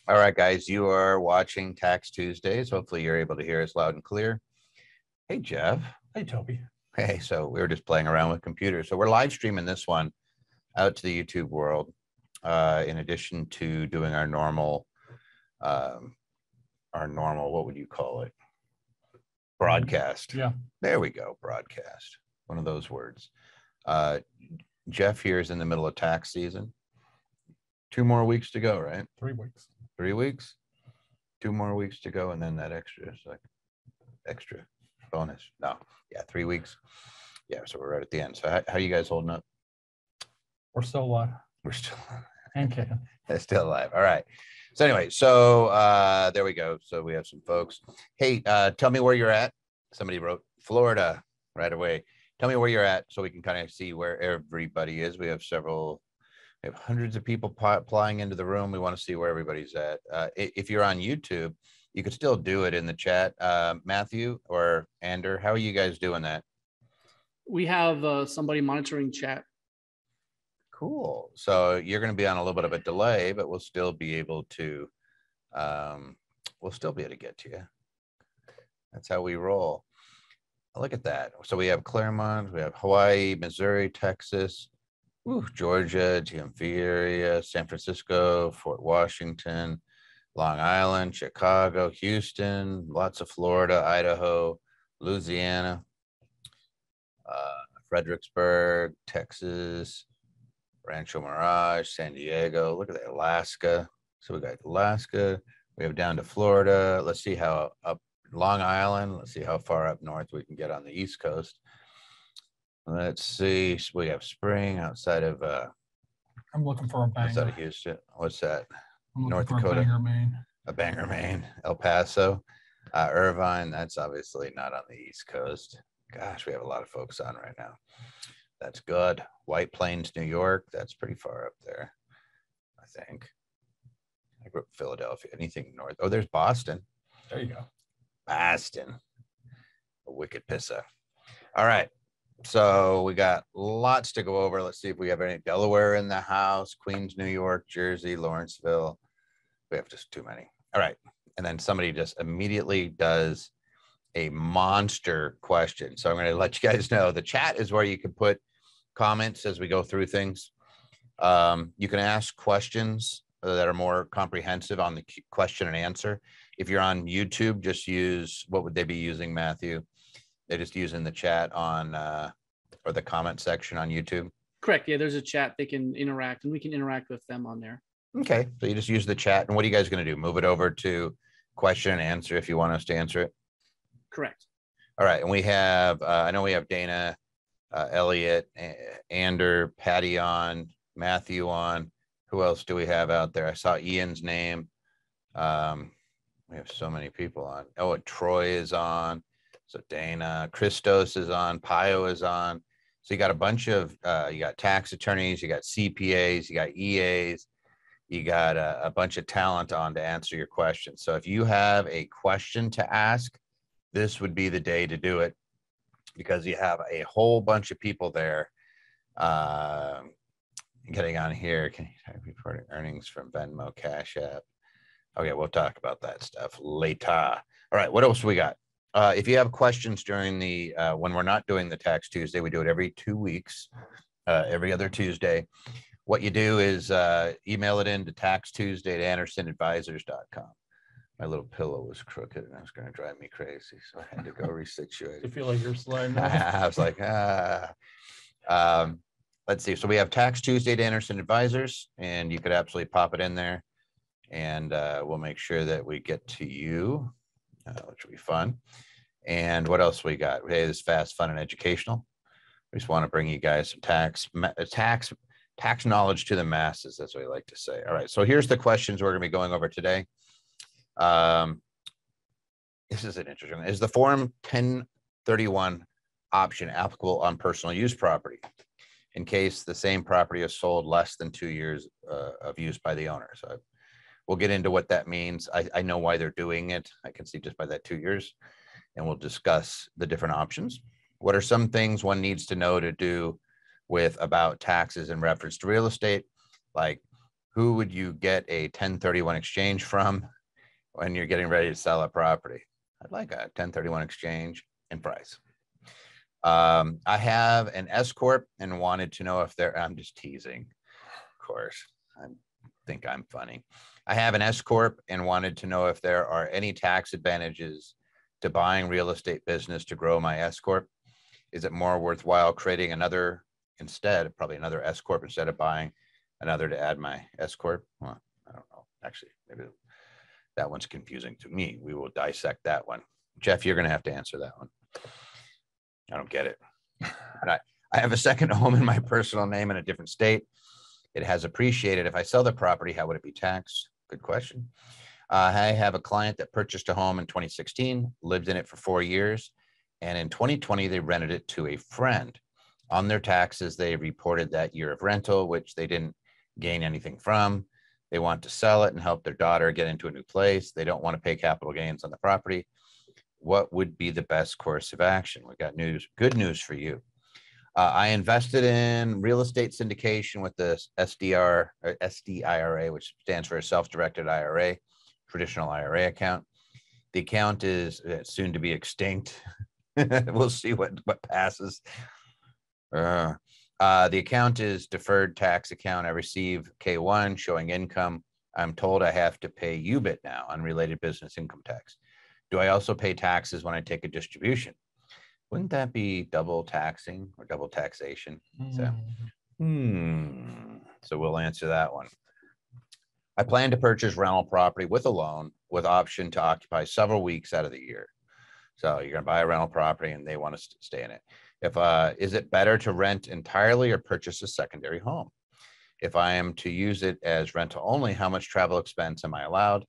All right, guys, you are watching Tax Tuesdays. Hopefully you're able to hear us loud and clear. Hey, Jeff. Hey, Toby. Hey, so we were just playing around with computers. So we're live streaming this one out to the YouTube world, in addition to doing our normal, what would you call it? Broadcast. Yeah. There we go, broadcast. One of those words. Jeff here is in the middle of tax season. 2 more weeks to go, right? 3 weeks. 3 weeks? 2 more weeks to go, and then that extra bonus. No, yeah, 3 weeks. Yeah, so we're right at the end. So how you guys holding up? We're still alive. We're still and kicking. Still alive. All right. So anyway, there we go. So we have some folks. Hey, tell me where you're at. Somebody wrote Florida right away. Tell me where you're at so we can kind of see where everybody is. We have hundreds of people applying into the room. We want to see where everybody's at. If you're on YouTube, you could still do it in the chat. Matthew or Ander, how are you guys doing that? We have somebody monitoring chat. Cool. So you're going to be on a little bit of a delay, but we'll still be able to get to you. That's how we roll. Look at that. So we have Claremont, we have Hawaii, Missouri, Texas, Georgia, GMV, San Francisco, Fort Washington, Long Island, Chicago, Houston, lots of Florida, Idaho, Louisiana, Fredericksburg, Texas, Rancho Mirage, San Diego. Look at that, Alaska. So we got Alaska. We have down to Florida. Let's see how up Long Island. Let's see how far up north we can get on the East Coast. Let's see. We have Spring outside of. I'm looking for a banger. Outside of Houston. What's that? North Dakota. A banger, Maine. El Paso, Irvine. That's obviously not on the East Coast. Gosh, we have a lot of folks on right now. That's good. White Plains, New York. That's pretty far up there, I think. I grew up in Philadelphia. Anything north? Oh, there's Boston. There you go. Boston. A wicked pissa. All right. So we got lots to go over. Let's see if we have any. Delaware in the house, Queens, New York, Jersey, Lawrenceville. We have just too many. All right. And then somebody just immediately does a monster question. So I'm going to let you guys know the chat is where you can put comments as we go through things. You can ask questions that are more comprehensive on the question and answer. If you're on YouTube, just use, what would they be using, Matthew? They just using the chat on or the comment section on YouTube. Correct. Yeah, there's a chat they can interact, and we can interact with them on there. Okay, so you just use the chat. And what are you guys going to do? Move it over to question and answer if you want us to answer it? Correct. All right, and we have, I know we have Dana, Elliot, Ander, Patty on, Matthew on. Who else do we have out there? I saw Ian's name. We have so many people on. Oh, Troy is on. So Dana, Christos is on, Pio is on. So you got a bunch of, you got tax attorneys, you got CPAs, you got EAs, you got a bunch of talent on to answer your questions. So if you have a question to ask, this would be the day to do it because you have a whole bunch of people there getting on here. Can you type reporting earnings from Venmo, Cash App? Okay, we'll talk about that stuff later. All right, what else we got? If you have questions during the, when we're not doing the Tax Tuesday, we do it every 2 weeks, every other Tuesday. What you do is email it in to taxtuesday@andersonadvisors.com. My little pillow was crooked and it was going to drive me crazy. So I had to go resituate it. I feel like you're sliding. I was like, let's see. So we have Tax Tuesday to Anderson Advisors, and you could absolutely pop it in there. And we'll make sure that we get to you, which will be fun. And what else we got? Hey, this is fast, fun, and educational. We just want to bring you guys some tax knowledge to the masses. That's what I like to say. All right. So here's the questions we're going to be going over today. This is an interesting one. Is the Form 1031 option applicable on personal use property in case the same property is sold less than 2 years of use by the owner? So we'll get into what that means. I know why they're doing it. I can see just by that 2 years, and we'll discuss the different options. What are some things one needs to know to do with about taxes in reference to real estate? Like Who would you get a 1031 exchange from when you're getting ready to sell a property? I'd like a 1031 exchange in price. I have an S-Corp and wanted to know if I'm just teasing, of course. I think I'm funny. I have an S-Corp and wanted to know if there are any tax advantages to buying real estate business to grow my S-Corp. Is it more worthwhile creating another instead, probably another S-Corp instead of buying another to add my S-Corp? Well, I don't know. Actually, maybe that one's confusing to me. We will dissect that one. Jeff, you're going to have to answer that one. I don't get it. I have a second home in my personal name in a different state. It has appreciated. If I sell the property, how would it be taxed? Good question. I have a client that purchased a home in 2016, lived in it for 4 years, and in 2020, they rented it to a friend. On their taxes, they reported that year of rental, which they didn't gain anything from. They want to sell it and help their daughter get into a new place. They don't want to pay capital gains on the property. What would be the best course of action? We got good news for you. I invested in real estate syndication with the SDIRA, which stands for a self-directed IRA, traditional IRA account. The account is soon to be extinct. We'll see what passes. The account is deferred tax account. I receive K1 showing income. I'm told I have to pay UBIT now, unrelated business income tax. Do I also pay taxes when I take a distribution? Wouldn't that be double taxing or double taxation? So we'll answer that one. I plan to purchase rental property with a loan with option to occupy several weeks out of the year. So you're going to buy a rental property and they want to stay in it. Is it better to rent entirely or purchase a secondary home? If I am to use it as rental only, how much travel expense am I allowed?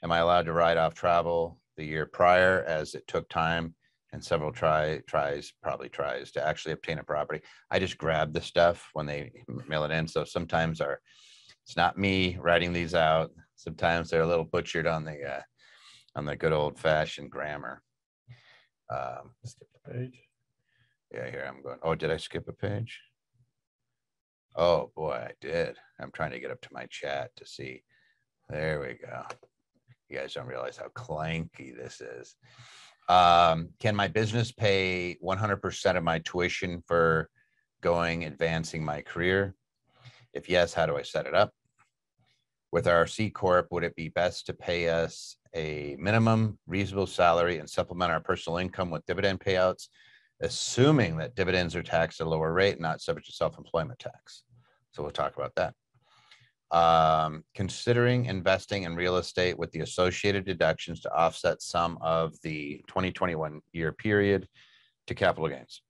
Am I allowed to write off travel the year prior, as it took time and several tries to actually obtain a property? I just grab the stuff when they mail it in. So sometimes it's not me writing these out. Sometimes they're a little butchered on the good old fashioned grammar. Skip the page. Yeah, here I'm going. Oh, did I skip a page? Oh boy, I did. I'm trying to get up to my chat to see. There we go. You guys don't realize how clanky this is. Can my business pay 100% of my tuition for advancing my career? If yes, how do I set it up? With our C-Corp, would it be best to pay us a minimum reasonable salary and supplement our personal income with dividend payouts, assuming that dividends are taxed at a lower rate, not subject to self-employment tax? So we'll talk about that. Considering investing in real estate with the associated deductions to offset some of the 2021 year period to capital gains.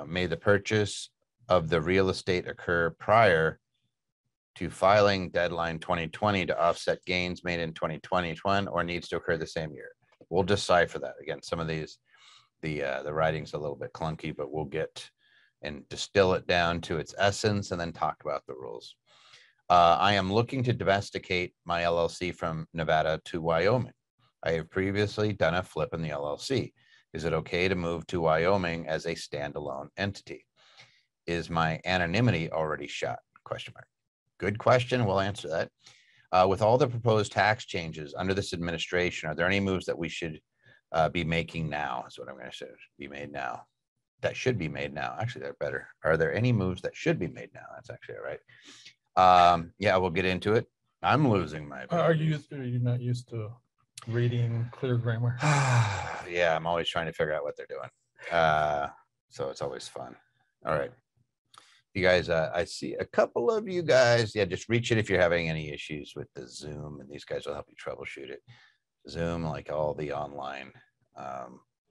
May the purchase of the real estate occur prior to filing deadline 2020 to offset gains made in 2021, or needs to occur the same year? We'll decipher that. Again, some of these, the writing's a little bit clunky, but we'll get and distill it down to its essence and then talk about the rules. I am looking to domesticate my LLC from Nevada to Wyoming. I have previously done a flip in the LLC. Is it okay to move to Wyoming as a standalone entity? Is my anonymity already shot? Question mark. Good question. We'll answer that. With all the proposed tax changes under this administration, are there any moves that we should be making now? Is what I'm going to say. Be made now. That should be made now. Actually, they're better. Are there any moves that should be made now? That's actually all right. Yeah, we'll get into it. I'm losing my. Are you not used to reading clear grammar? Yeah, I'm always trying to figure out what they're doing. So it's always fun. All right. You guys, I see a couple of you guys. Yeah, just reach it if you're having any issues with the Zoom, and these guys will help you troubleshoot it. Zoom, like all the online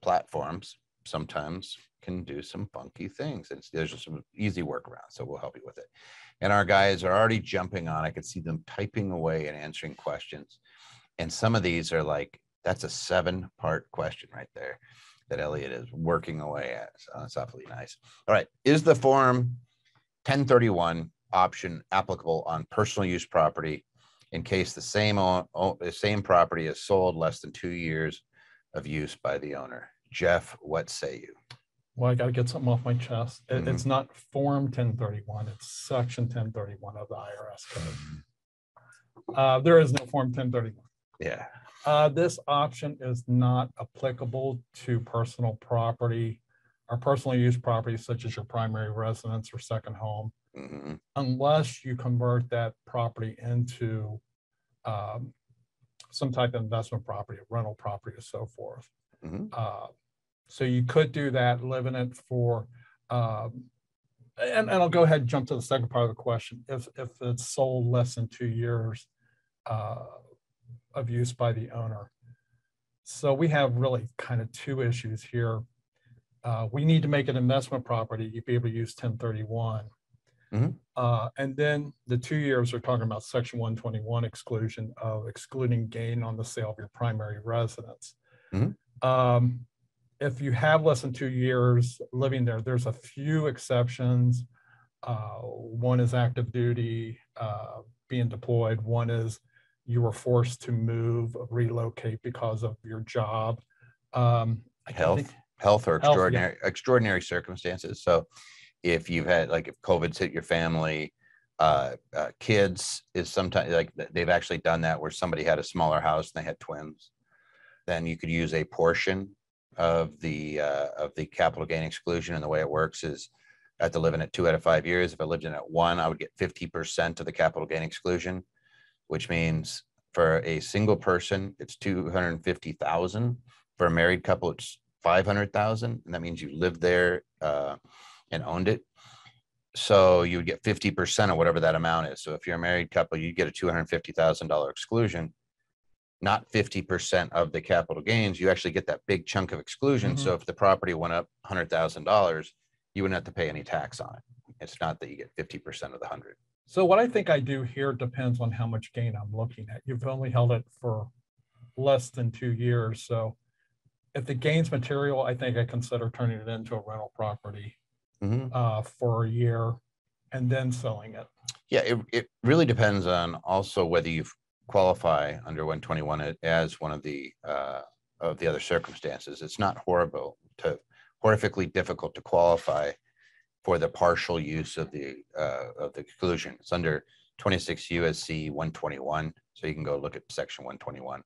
platforms, sometimes can do some funky things. There's just some easy workarounds, so we'll help you with it. And our guys are already jumping on. I could see them typing away and answering questions. And some of these are like, that's a 7-part question right there that Elliot is working away at. So that's awfully nice. All right. Is the form 1031 option applicable on personal use property in case the same property is sold less than 2 years of use by the owner? Jeff, what say you? Well, I got to get something off my chest. It's not Form 1031. It's Section 1031 of the IRS code. There is no Form 1031. Yeah. This option is not applicable to personal property or personally used property such as your primary residence or second home, unless you convert that property into some type of investment property, rental property, or so forth. So you could do that, live in it for, and I'll go ahead and jump to the second part of the question. If it's sold less than 2 years of use by the owner. So we have really kind of two issues here. We need to make an investment property. You'd be able to use 1031. And then the 2 years we're talking about Section 121 exclusion of excluding gain on the sale of your primary residence. If you have less than 2 years living there, there's a few exceptions. One is active duty, being deployed. One is you were forced to move, relocate because of your job. Health or extraordinary circumstances. So if you've had, like, if COVID's hit your family, kids is sometimes, like, they've actually done that where somebody had a smaller house and they had twins, then you could use a portion of the capital gain exclusion. And the way it works is I have to live in it 2 out of 5 years. If I lived in it 1, I would get 50% of the capital gain exclusion, which means for a single person, it's 250,000. For a married couple, it's 500,000. And that means you lived there and owned it. So you would get 50% of whatever that amount is. So if you're a married couple, you get a $250,000 exclusion, not 50% of the capital gains. You actually get that big chunk of exclusion. So if the property went up $100,000, you wouldn't have to pay any tax on it. It's not that you get 50% of the 100. So what I think I do here depends on how much gain I'm looking at. You've only held it for less than 2 years. So if the gain's material, I think I consider turning it into a rental property for a year and then selling it. Yeah, it really depends on also whether you qualify under 121 as one of the other circumstances. It's not horrifically difficult to qualify for the partial use of the exclusion. It's under 26 USC 121. So you can go look at section 121.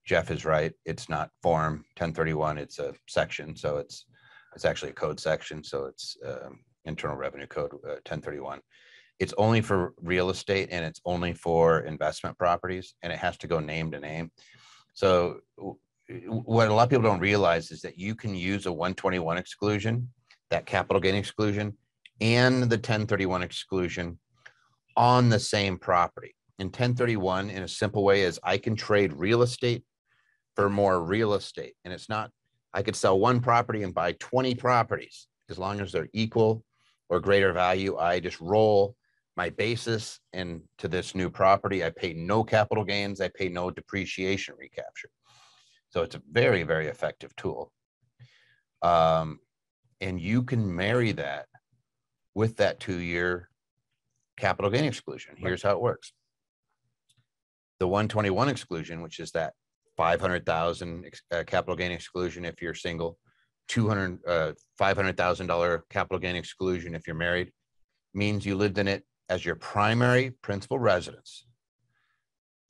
Jeff is right. It's not form 1031. It's a section. So it's actually a code section. So it's Internal Revenue Code 1031. It's only for real estate and it's only for investment properties, and it has to go name to name. So what a lot of people don't realize is that you can use a 121 exclusion, that capital gain exclusion, and the 1031 exclusion on the same property. In 1031, in a simple way, is I can trade real estate for more real estate. And it's not, I could sell one property and buy 20 properties. As long as they're equal or greater value, I just roll my basis into this new property. I pay no capital gains. I pay no depreciation recapture. So it's a very, very effective tool. And you can marry that with that 2-year capital gain exclusion. Here's how it works. The 121 exclusion, which is that 500,000 capital gain exclusion if you're single, $500,000 capital gain exclusion if you're married, means you lived in it as your primary principal residence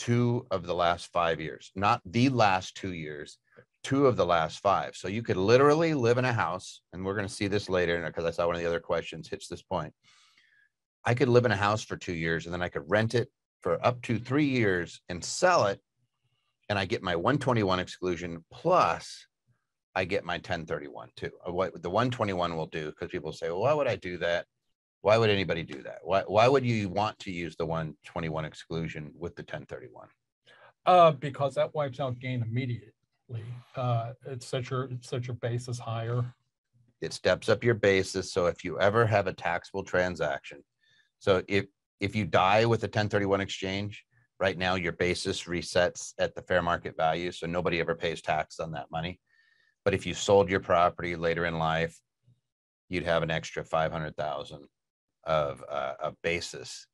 2 of the last 5 years, not the last 2 years, 2 of the last 5. So you could literally live in a house, and we're going to see this later because I saw one of the other questions hits this point. I could live in a house for 2 years and then I could rent it for up to 3 years and sell it. And I get my 121 exclusion plus I get my 1031 too. What the 121 will do, because people say, well, why would I do that? Why would anybody do that? Why would you want to use the 121 exclusion with the 1031? Because that wipes out gain immediately. It sets your basis higher. It steps up your basis. So if you ever have a taxable transaction, so if you die with a 1031 exchange, right now your basis resets at the fair market value. So nobody ever pays tax on that money. But if you sold your property later in life, you'd have an extra 500,000 of a basis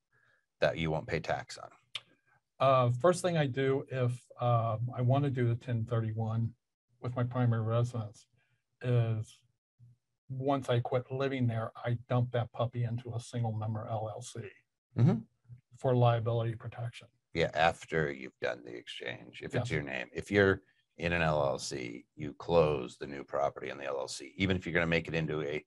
that you won't pay tax on. First thing I do if I want to do the 1031 with my primary residence is once I quit living there, I dump that puppy into a single member LLC for liability protection. Yeah, after you've done the exchange, if it's Yes. your name. If you're in an LLC, you close the new property in the LLC, even if you're going to make it into a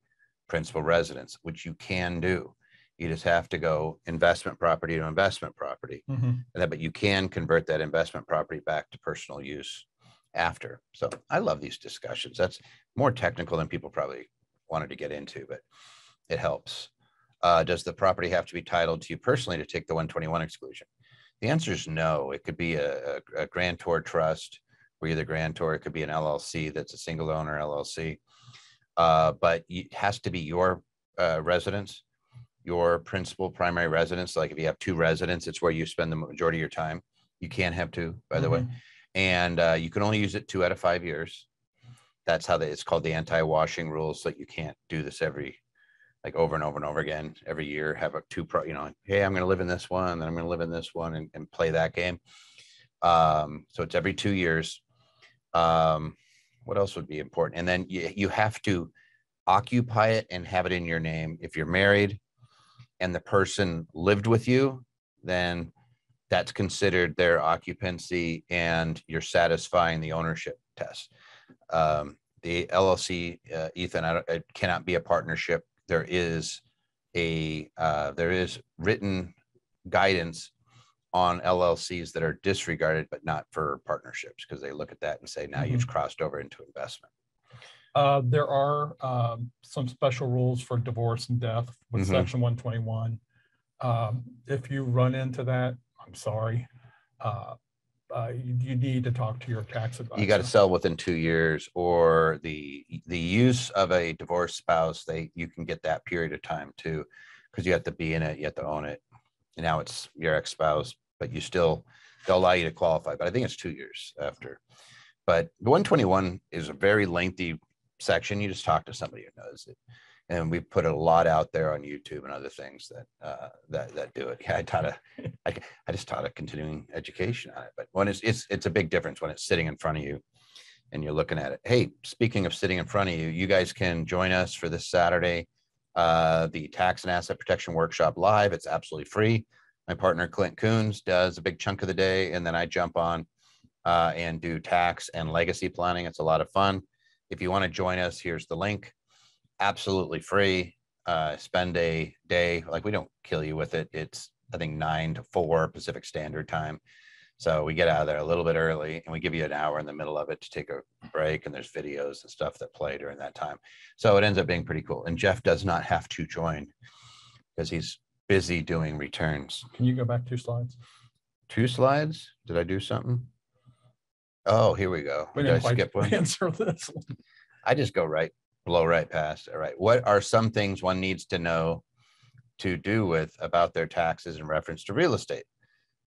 principal residence, which you can do. You just have to go investment property to investment property. Mhm. And that, but you can convert that investment property back to personal use after. So I love these discussions. That's more technical than people probably wanted to get into, but it helps. Does the property have to be titled to you personally to take the 121 exclusion? The answer is no. It could be a grantor trust where you're the grantor. It could be an LLC that's a single owner LLC. But it has to be your residence, your principal primary residence. Like if you have two residents, it's where you spend the majority of your time. You can't have two, by the way. And you can only use it 2 out of 5 years. That's how it's called the anti-washing rules. So you can't do this like over and over and over again every year, have a hey, I'm going to live in this one, then I'm going to live in this one and play that game. So it's every 2 years. What else would be important? And then you have to occupy it and have it in your name. If you're married and the person lived with you, then that's considered their occupancy and you're satisfying the ownership test. The LLC, Ethan, it cannot be a partnership. There is written guidance on LLCs that are disregarded, but not for partnerships, because they look at that and say, now you've crossed over into investment. There are some special rules for divorce and death with Section 121. If you run into that, I'm sorry, you need to talk to your tax advisor. You got to sell within 2 years, or the use of a divorced spouse, you can get that period of time too, because you have to be in it, you have to own it. And now it's your ex-spouse, but they'll allow you to qualify. But I think it's 2 years after. But the 121 is a very lengthy section. You just talk to somebody who knows it. And we put a lot out there on YouTube and other things that do it. Yeah, I just taught a continuing education on it. But when it's a big difference when it's sitting in front of you and you're looking at it. Hey, speaking of sitting in front of you, you guys can join us for this Saturday, the Tax and Asset Protection Workshop live. It's absolutely free. My partner Clint Coons does a big chunk of the day, and then I jump on and do tax and legacy planning. It's a lot of fun. If you want to join us, here's the link. Absolutely free. Spend a day, like we don't kill you with it. It's I think 9 to 4 Pacific Standard Time. So we get out of there a little bit early and we give you an hour in the middle of it to take a break, and there's videos and stuff that play during that time. So it ends up being pretty cool. And Jeff does not have to join because he's busy doing returns. Can you go back 2 slides? 2 slides? Did I do something? Oh, here we go. We Did I didn't quite skip one? answer this one. I just blow right past. All right. What are some things one needs to know to do about their taxes in reference to real estate?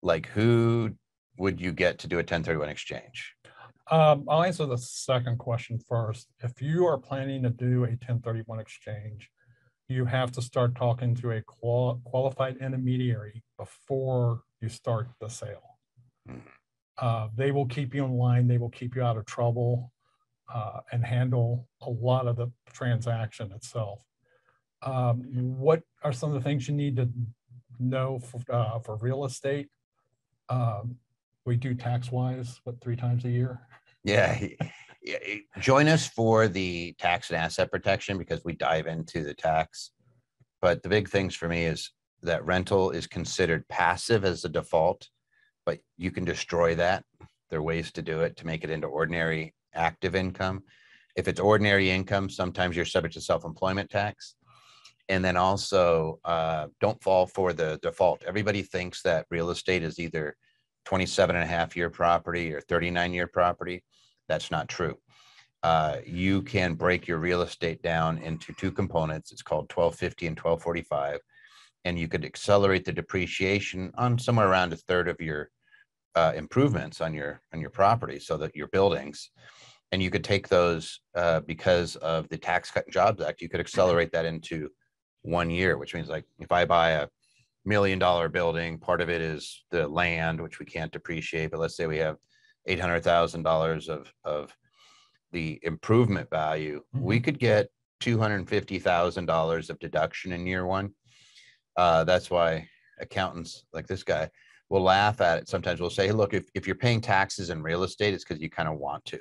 Like, who would you get to do a 1031 exchange? I'll answer the second question first. If you are planning to do a 1031 exchange, you have to start talking to a qualified intermediary before you start the sale. They will keep you in line. They will keep you out of trouble and handle a lot of the transaction itself. What are some of the things you need to know for real estate? We do tax-wise, 3 times a year? Yeah. Join us for the tax and asset protection because we dive into the tax. But the big things for me is that rental is considered passive as a default, but you can destroy that. There are ways to do it to make it into ordinary active income. If it's ordinary income, sometimes you're subject to self-employment tax. And then also don't fall for the default. Everybody thinks that real estate is either 27.5-year property or 39-year property. That's not true. You can break your real estate down into 2 components. It's called 1250 and 1245. And you could accelerate the depreciation on somewhere around 1/3 of your improvements on your property, so that your buildings, and you could take those because of the Tax Cut and Jobs Act, you could accelerate that into 1 year, which means like if I buy a $1 million building, part of it is the land, which we can't depreciate, but let's say we have $800,000 of the improvement value, we could get $250,000 of deduction in year 1. That's why accountants like this guy we'll laugh at it. Sometimes we'll say, hey, look, if you're paying taxes in real estate, it's because you kind of want to,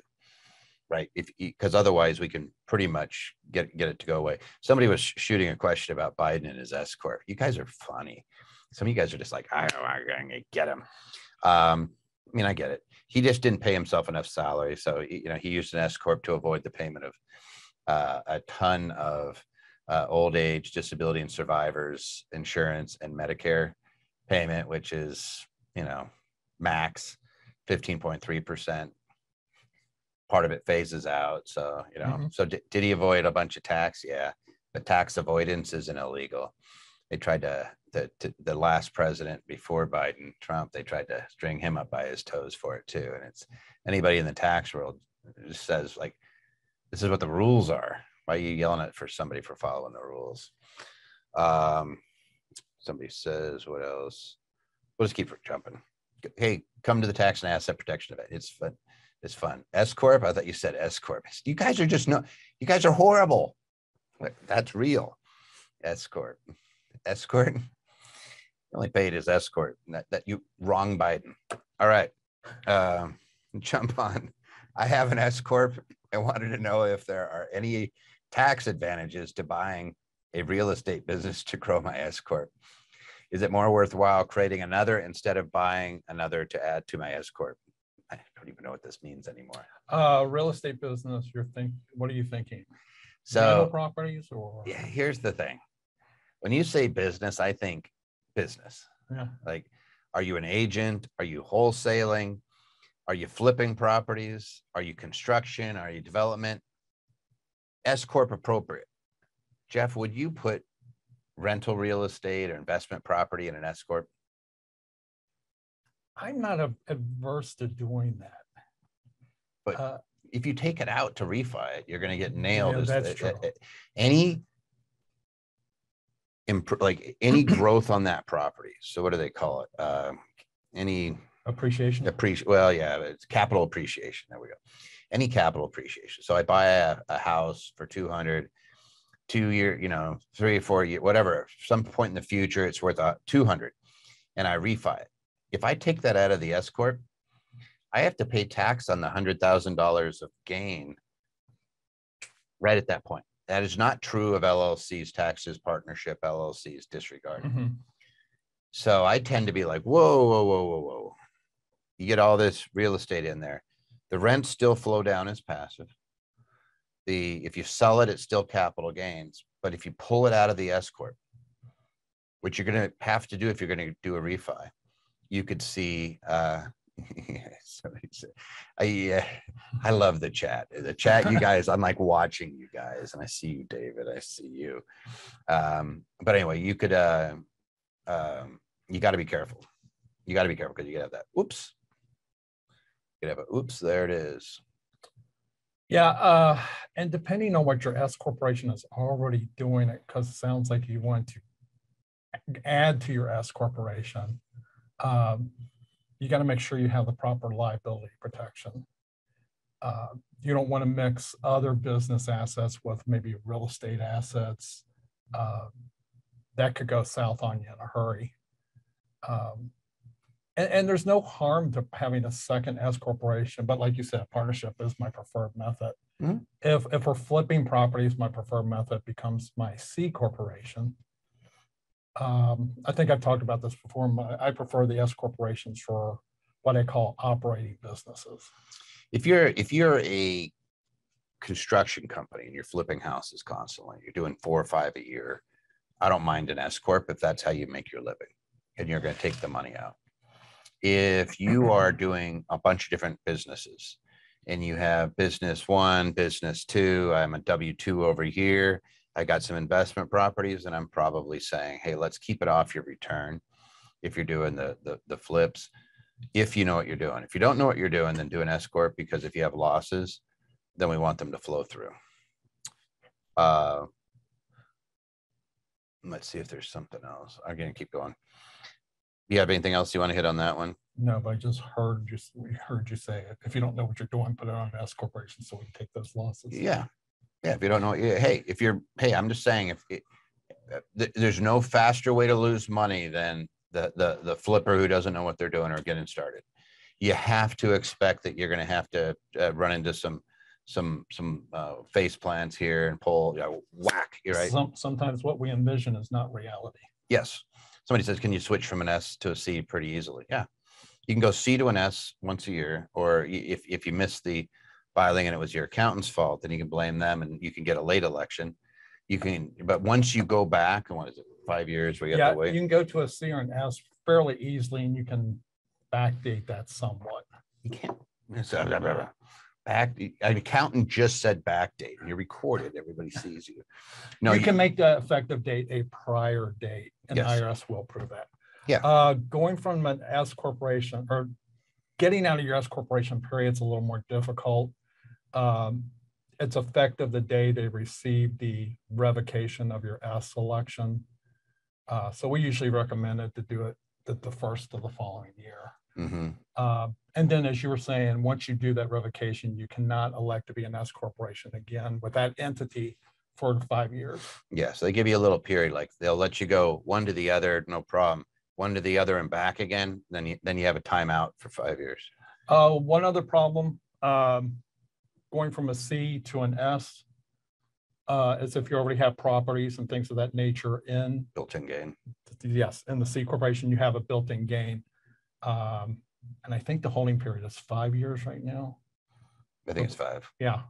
right? Because otherwise we can pretty much get it to go away. Somebody was shooting a question about Biden and his S-Corp. You guys are funny. Some of you guys are just like, I'm going to get him. I mean, I get it. He just didn't pay himself enough salary. So, he used an S-Corp to avoid the payment of a ton of old age, disability, and survivors insurance and Medicare payment, which is, max 15.3%. Part of it phases out. So, so did he avoid a bunch of tax? Yeah. But tax avoidance isn't illegal. They tried the last president before Biden, Trump, they tried to string him up by his toes for it too. And it's anybody in the tax world just says, like, this is what the rules are. Why are you yelling at somebody for following the rules? Somebody says, what else? We'll just keep jumping. Hey, come to the tax and asset protection event. It's fun. It's fun. S-Corp? I thought you said S-Corp. You guys are you guys are horrible. That's real. S-Corp. S-Corp? The only paid is S-Corp. That you wrong Biden. All right. Jump on. I have an S-Corp. I wanted to know if there are any tax advantages to buying a real estate business to grow my S-Corp. Is it more worthwhile creating another instead of buying another to add to my S-Corp? I don't even know what this means anymore. Real estate business, what are you thinking? So rental properties or? Yeah, here's the thing. When you say business, I think business. Yeah. Like, are you an agent? Are you wholesaling? Are you flipping properties? Are you construction? Are you development? S-Corp appropriate. Jeff, would you put rental real estate or investment property in an S-Corp? I'm not adverse to doing that. But if you take it out to refi it, you're going to get nailed. Yeah, that's true. Any growth on that property. So what do they call it? Any appreciation? Well, yeah, it's capital appreciation. There we go. Any capital appreciation. So I buy a house for 200, 2 year, 3 or 4 year, whatever. Some point in the future, it's worth 200, and I refi it. If I take that out of the S-Corp, I have to pay tax on the $100,000 of gain right at that point. That is not true of LLCs, taxes, partnership LLCs, disregarded. Mm-hmm. So I tend to be like, whoa. You get all this real estate in there. The rents still flow down as passive. If you sell it, it's still capital gains. But if you pull it out of the S-Corp, which you're going to have to do if you're going to do a refi, you could see, I love the chat. The chat, you guys, I'm like watching you guys, and I see you, David. I see you. But anyway, you could, you got to be careful. You got to be careful because you could have that. Oops. You could have a, oops, there it is. Yeah. And depending on what your S corporation is already doing, it because it sounds like you want to add to your S corporation. You got to make sure you have the proper liability protection. You don't want to mix other business assets with maybe real estate assets. That could go south on you in a hurry. And there's no harm to having a second S corporation, but like you said, partnership is my preferred method. Mm-hmm. If we're flipping properties, my preferred method becomes my C corporation. I think I've talked about this before. I prefer the S corporations for what I call operating businesses. If you're a construction company and you're flipping houses constantly, you're doing 4 or 5 a year, I don't mind an S corp if that's how you make your living and you're going to take the money out. If you are doing a bunch of different businesses and you have business 1, business 2, I'm a W-2 over here, I got some investment properties, and I'm probably saying, hey, let's keep it off your return if you're doing the flips, if you know what you're doing. If you don't know what you're doing, then do an S-Corp, because if you have losses, then we want them to flow through. Let's see if there's something else. I'm going to keep going. You have anything else you want to hit on that one? No, but I just heard you say it. If you don't know what you're doing, put it on an S corporation so we can take those losses. Yeah. Yeah. If you don't know, hey, I'm just saying, there's no faster way to lose money than the flipper who doesn't know what they're doing or getting started. You have to expect that you're going to have to run into some face plants here and pull, whack. You're right. Sometimes what we envision is not reality. Yes. Somebody says, can you switch from an S to a C pretty easily? Yeah. You can go C to an S once a year, or if you miss the filing and it was your accountant's fault, then you can blame them and you can get a late election. You can, but once you go back, and what is it, 5 years where you have to wait? You can go to a C or an S fairly easily, and you can backdate that somewhat. You can't. An accountant just said backdate, and you're recorded. Everybody sees you. No, you can make the effective date a prior date, and yes. the IRS will prove that. Yeah. Going from an S corporation or getting out of your S corporation period is a little more difficult. It's effective the day they receive the revocation of your S election. So we usually recommend it to do it the first of the following year. Mm-hmm. And then, as you were saying, once you do that revocation, you cannot elect to be an S corporation again with that entity for 5 years. Yeah, so they give you a little period, like they'll let you go one to the other, no problem. One to the other and back again, then you have a timeout for 5 years. One other problem, going from a C to an S, is if you already have properties and things of that nature in built-in gain. Yes, in the C corporation, you have a built-in gain. And I think the holding period is 5 years right now. I think it's 5. Yeah.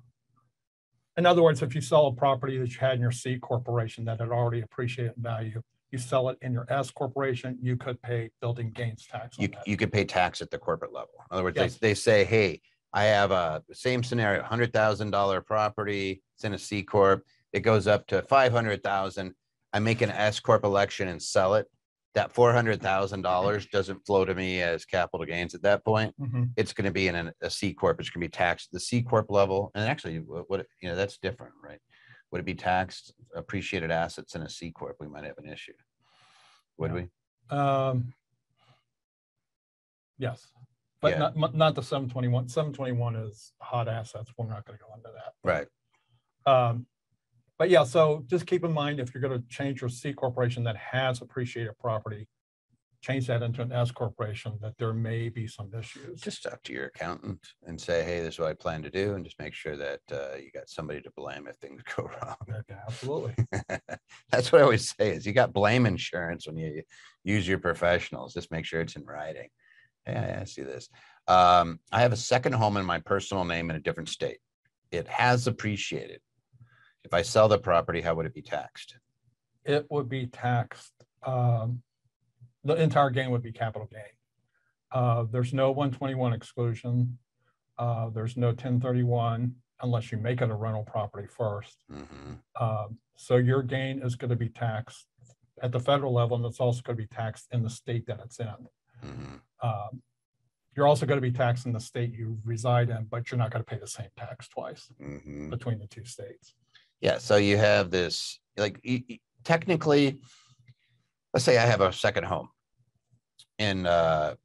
In other words, if you sell a property that you had in your C corporation that had already appreciated in value, you sell it in your S corporation, you could pay built-in gains tax on that. You could pay tax at the corporate level. In other words, yes. they say, hey, I have the same scenario, $100,000 property, it's in a C Corp, it goes up to $500,000. I make an S Corp election and sell it. That $400,000 doesn't flow to me as capital gains at that point. Mm-hmm. It's going to be in a C Corp. It's going to be taxed at the C Corp level. And actually, that's different, right? Would it be taxed appreciated assets in a C Corp? We might have an issue. Would we? Yes, but not the 721. 721 is hot assets. We're not going to go into that. Right. But yeah, so just keep in mind, if you're going to change your C corporation that has appreciated property, change that into an S corporation, that there may be some issues. Just talk to your accountant and say, hey, this is what I plan to do, and just make sure that you got somebody to blame if things go wrong. Okay, absolutely. That's what I always say is you got blame insurance when you use your professionals. Just make sure it's in writing. Yeah, I see this. I have a second home in my personal name in a different state. It has appreciated. If I sell the property, how would it be taxed? It would be taxed. The entire gain would be capital gain. There's no 121 exclusion. There's no 1031 unless you make it a rental property first. Mm-hmm. So your gain is going to be taxed at the federal level, and it's also going to be taxed in the state that it's in. Mm-hmm. You're also going to be taxed in the state you reside in, but you're not going to pay the same tax twice mm-hmm. between the two states. Yeah, so you have this, like, technically, let's say I have a second home in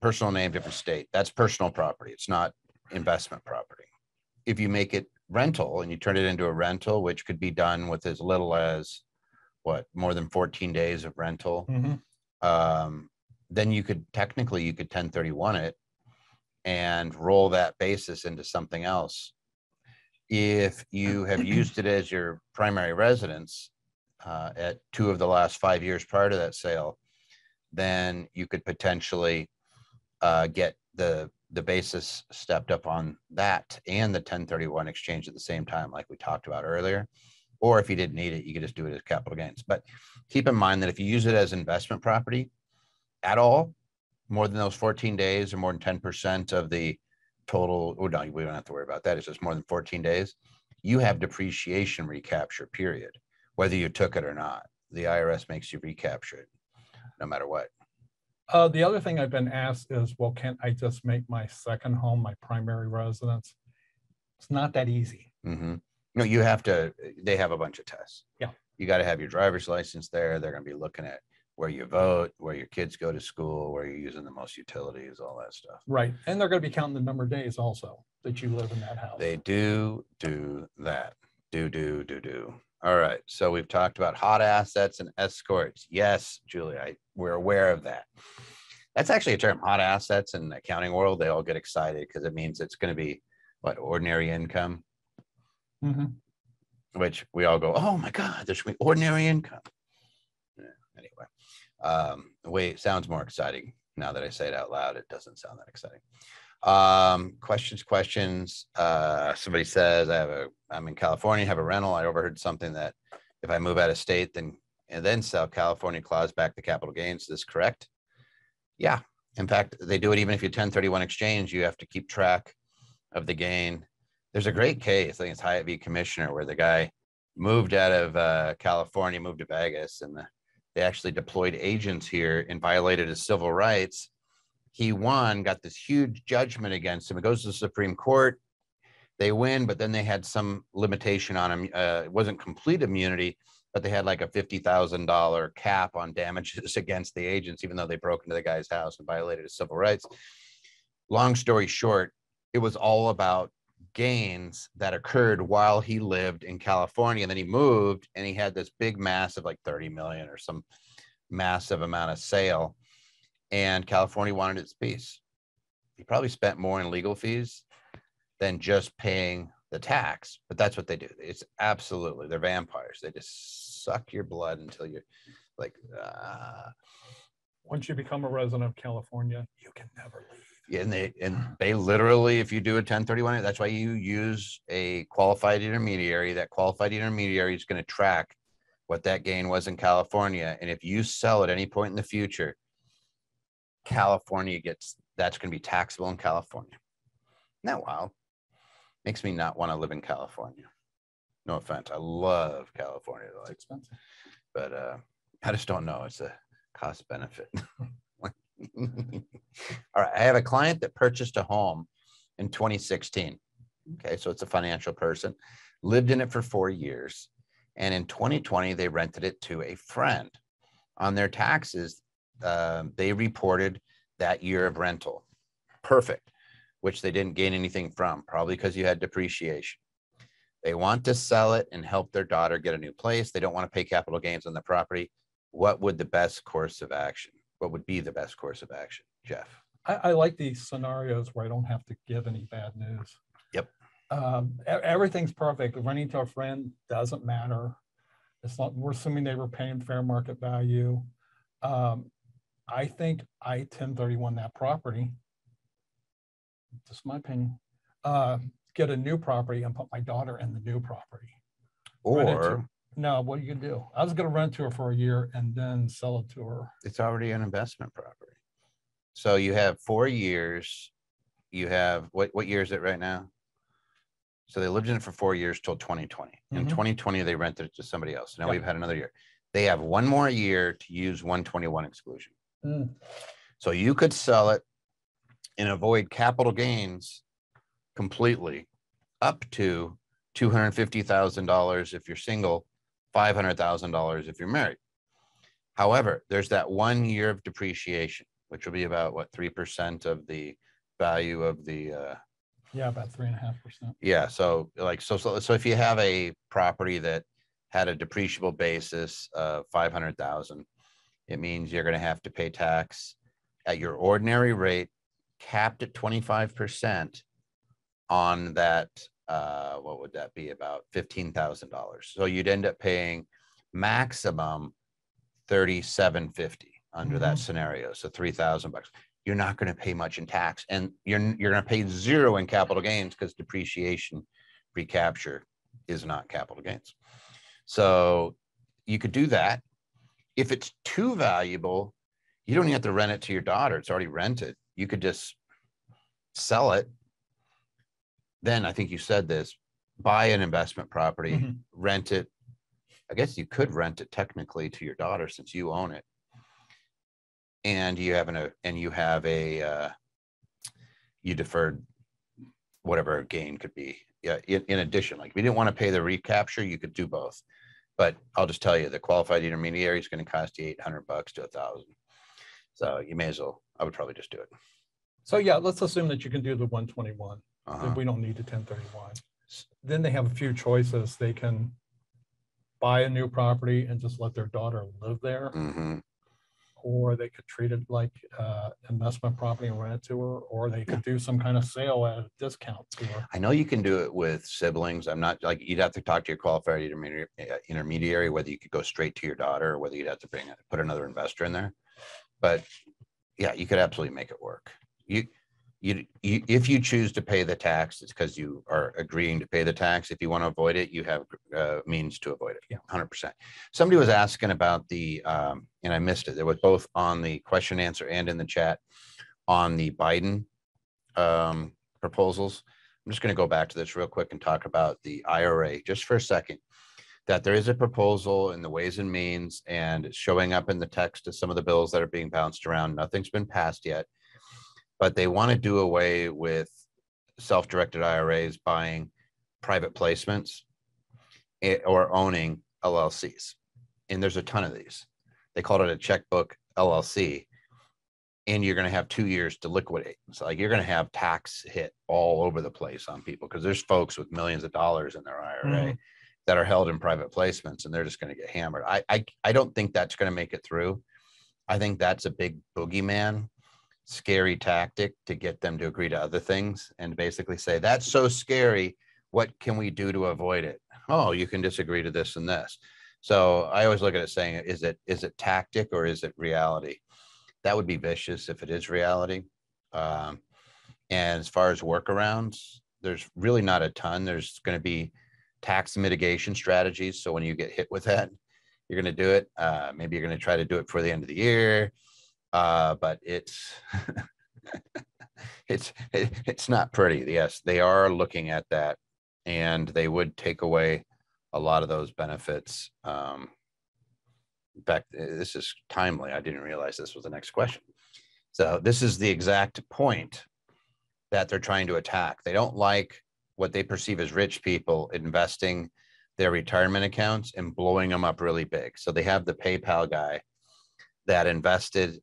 personal name, different state. That's personal property. It's not investment property. If you make it rental and you turn it into a rental, which could be done with as little as, more than 14 days of rental, Mm-hmm. then you could 1031 it and roll that basis into something else. If you have used it as your primary residence at 2 of the last 5 years prior to that sale, then you could potentially get the basis stepped up on that and the 1031 exchange at the same time, like we talked about earlier. Or if you didn't need it, you could just do it as capital gains. But keep in mind that if you use it as investment property at all, more than those 14 days or more than 10% of the total, oh no, we don't have to worry about that. It's just more than 14 days. You have depreciation recapture, period. Whether you took it or not, the IRS makes you recapture it no matter what. The other thing I've been asked is, well, can't I just make my second home my primary residence? It's not that easy. Mm-hmm. No, you have to, they have a bunch of tests. Yeah. You got to have your driver's license there. They're going to be looking at where you vote, where your kids go to school, where you're using the most utilities, all that stuff. Right. And they're going to be counting the number of days also that you live in that house. They do that. Do. All right. So we've talked about hot assets and S-Corps. Yes, Julie, we're aware of that. That's actually a term, hot assets in the accounting world. They all get excited because it means it's going to be what, ordinary income, which we all go, oh my God, there's going to be ordinary income. Yeah, anyway, the way it sounds more exciting now that I say it out loud, it doesn't sound that exciting. Questions. Somebody says, I'm in California, have a rental. I overheard something that if I move out of state, then sell, California claws back the capital gains. Is this correct? Yeah. In fact, they do it even if you 1031 exchange, you have to keep track of the gain. There's a great case, I think it's Hyatt v. Commissioner, where the guy moved out of California, moved to Vegas, and they actually deployed agents here and violated his civil rights. He won, got this huge judgment against him. It goes to the Supreme Court. They win, but then they had some limitation on him. It wasn't complete immunity, but they had like a $50,000 cap on damages against the agents, even though they broke into the guy's house and violated his civil rights. Long story short, it was all about gains that occurred while he lived in California. And then he moved and he had this big massive, like 30 million or some massive amount of sale. And California wanted its piece. He probably spent more in legal fees than just paying the tax, but that's what they do. It's absolutely, they're vampires. They just suck your blood until you're like, Once you become a resident of California, you can never leave. Yeah, and they literally, if you do a 1031, that's why you use a qualified intermediary. That qualified intermediary is going to track what that gain was in California. And if you sell at any point in the future, California that's going to be taxable in California. Isn't that wild? Makes me not want to live in California. No offense. I love California. It's expensive. But I just don't know. It's a cost benefit. All right. I have a client that purchased a home in 2016. Okay. So it's a financial person, lived in it for 4 years. And in 2020, they rented it to a friend. On their taxes, they reported that year of rental. Perfect. Which they didn't gain anything from, probably because you had depreciation. They want to sell it and help their daughter get a new place. They don't want to pay capital gains on the property. What would the best course of action? What would be the best course of action, Jeff? I like these scenarios where I don't have to give any bad news. Yep. Everything's perfect. Renting to a friend doesn't matter. It's not, we're assuming they were paying fair market value. I think I 1031 that property. Just my opinion. Get a new property and put my daughter in the new property. Or no, what are you gonna do? I was gonna rent to her for a year and then sell it to her. It's already an investment property. So you have 4 years. You have what year is it right now? So they lived in it for 4 years till 2020. In 2020, they rented it to somebody else. Now we've had another year. They have 1 more year to use 121 exclusion. So you could sell it and avoid capital gains completely up to $250,000 if you're single, $500,000 if you're married. However, there's that 1 year of depreciation, which will be about what, 3% of the value of the yeah, about 3.5%. Yeah, so like so if you have a property that had a depreciable basis of 500,000, it means you're going to have to pay tax at your ordinary rate, capped at 25% on that. What would that be? About $15,000. So you'd end up paying maximum $3,750 under that scenario. So $3,000. You're not going to pay much in tax, and you're going to pay zero in capital gains because depreciation recapture is not capital gains. So you could do that. If it's too valuable, you don't even have to rent it to your daughter. It's already rented. You could just sell it. Then I think you said this, buy an investment property, rent it. I guess you could rent it technically to your daughter since you own it. And you deferred whatever a gain could be. Yeah. In addition, like if you didn't want to pay the recapture, you could do both. But I'll just tell you, the qualified intermediary is going to cost you $800 to $1,000. So you may as well. I would probably just do it. So yeah, let's assume that you can do the 121. That we don't need the 1031. Then they have a few choices. They can buy a new property and just let their daughter live there. or they could treat it like investment property and rent it to her, or they could do some kind of sale at a discount to her. I know you can do it with siblings. I'm not like, you'd have to talk to your qualified intermediary, whether you could go straight to your daughter or whether you'd have to put another investor in there. But yeah, you could absolutely make it work. If you choose to pay the tax, it's because you are agreeing to pay the tax. If you want to avoid it, you have means to avoid it. Yeah, 100%. Somebody was asking about the, and I missed it. It was both on the question and answer and in the chat on the Biden proposals. I'm just going to go back to this real quick and talk about the IRA just for a second. That there is a proposal in the Ways and Means, and it's showing up in the text of some of the bills that are being bounced around. Nothing's been passed yet, but they want to do away with self-directed IRAs buying private placements or owning LLCs. And there's a ton of these. They called it a checkbook LLC, and you're going to have 2 years to liquidate. So like, you're going to have tax hit all over the place on people, because there's folks with millions of dollars in their IRA that are held in private placements, and they're just going to get hammered. I don't think that's going to make it through. I think that's a big boogeyman, scary tactic to get them to agree to other things and basically say, that's so scary, what can we do to avoid it? Oh, you can disagree to this and this. So I always look at it saying, is it tactic or is it reality? That would be vicious if it is reality. And as far as workarounds, there's really not a ton. There's going to be tax mitigation strategies. So when you get hit with that, you're going to do it. Maybe you're going to try to do it before the end of the year. But it's it's not pretty. Yes, they are looking at that, and they would take away a lot of those benefits. In fact, this is timely. I didn't realize this was the next question. So this is the exact point that they're trying to attack. They don't like what they perceive as rich people investing their retirement accounts and blowing them up really big. So they have the PayPal guy that invested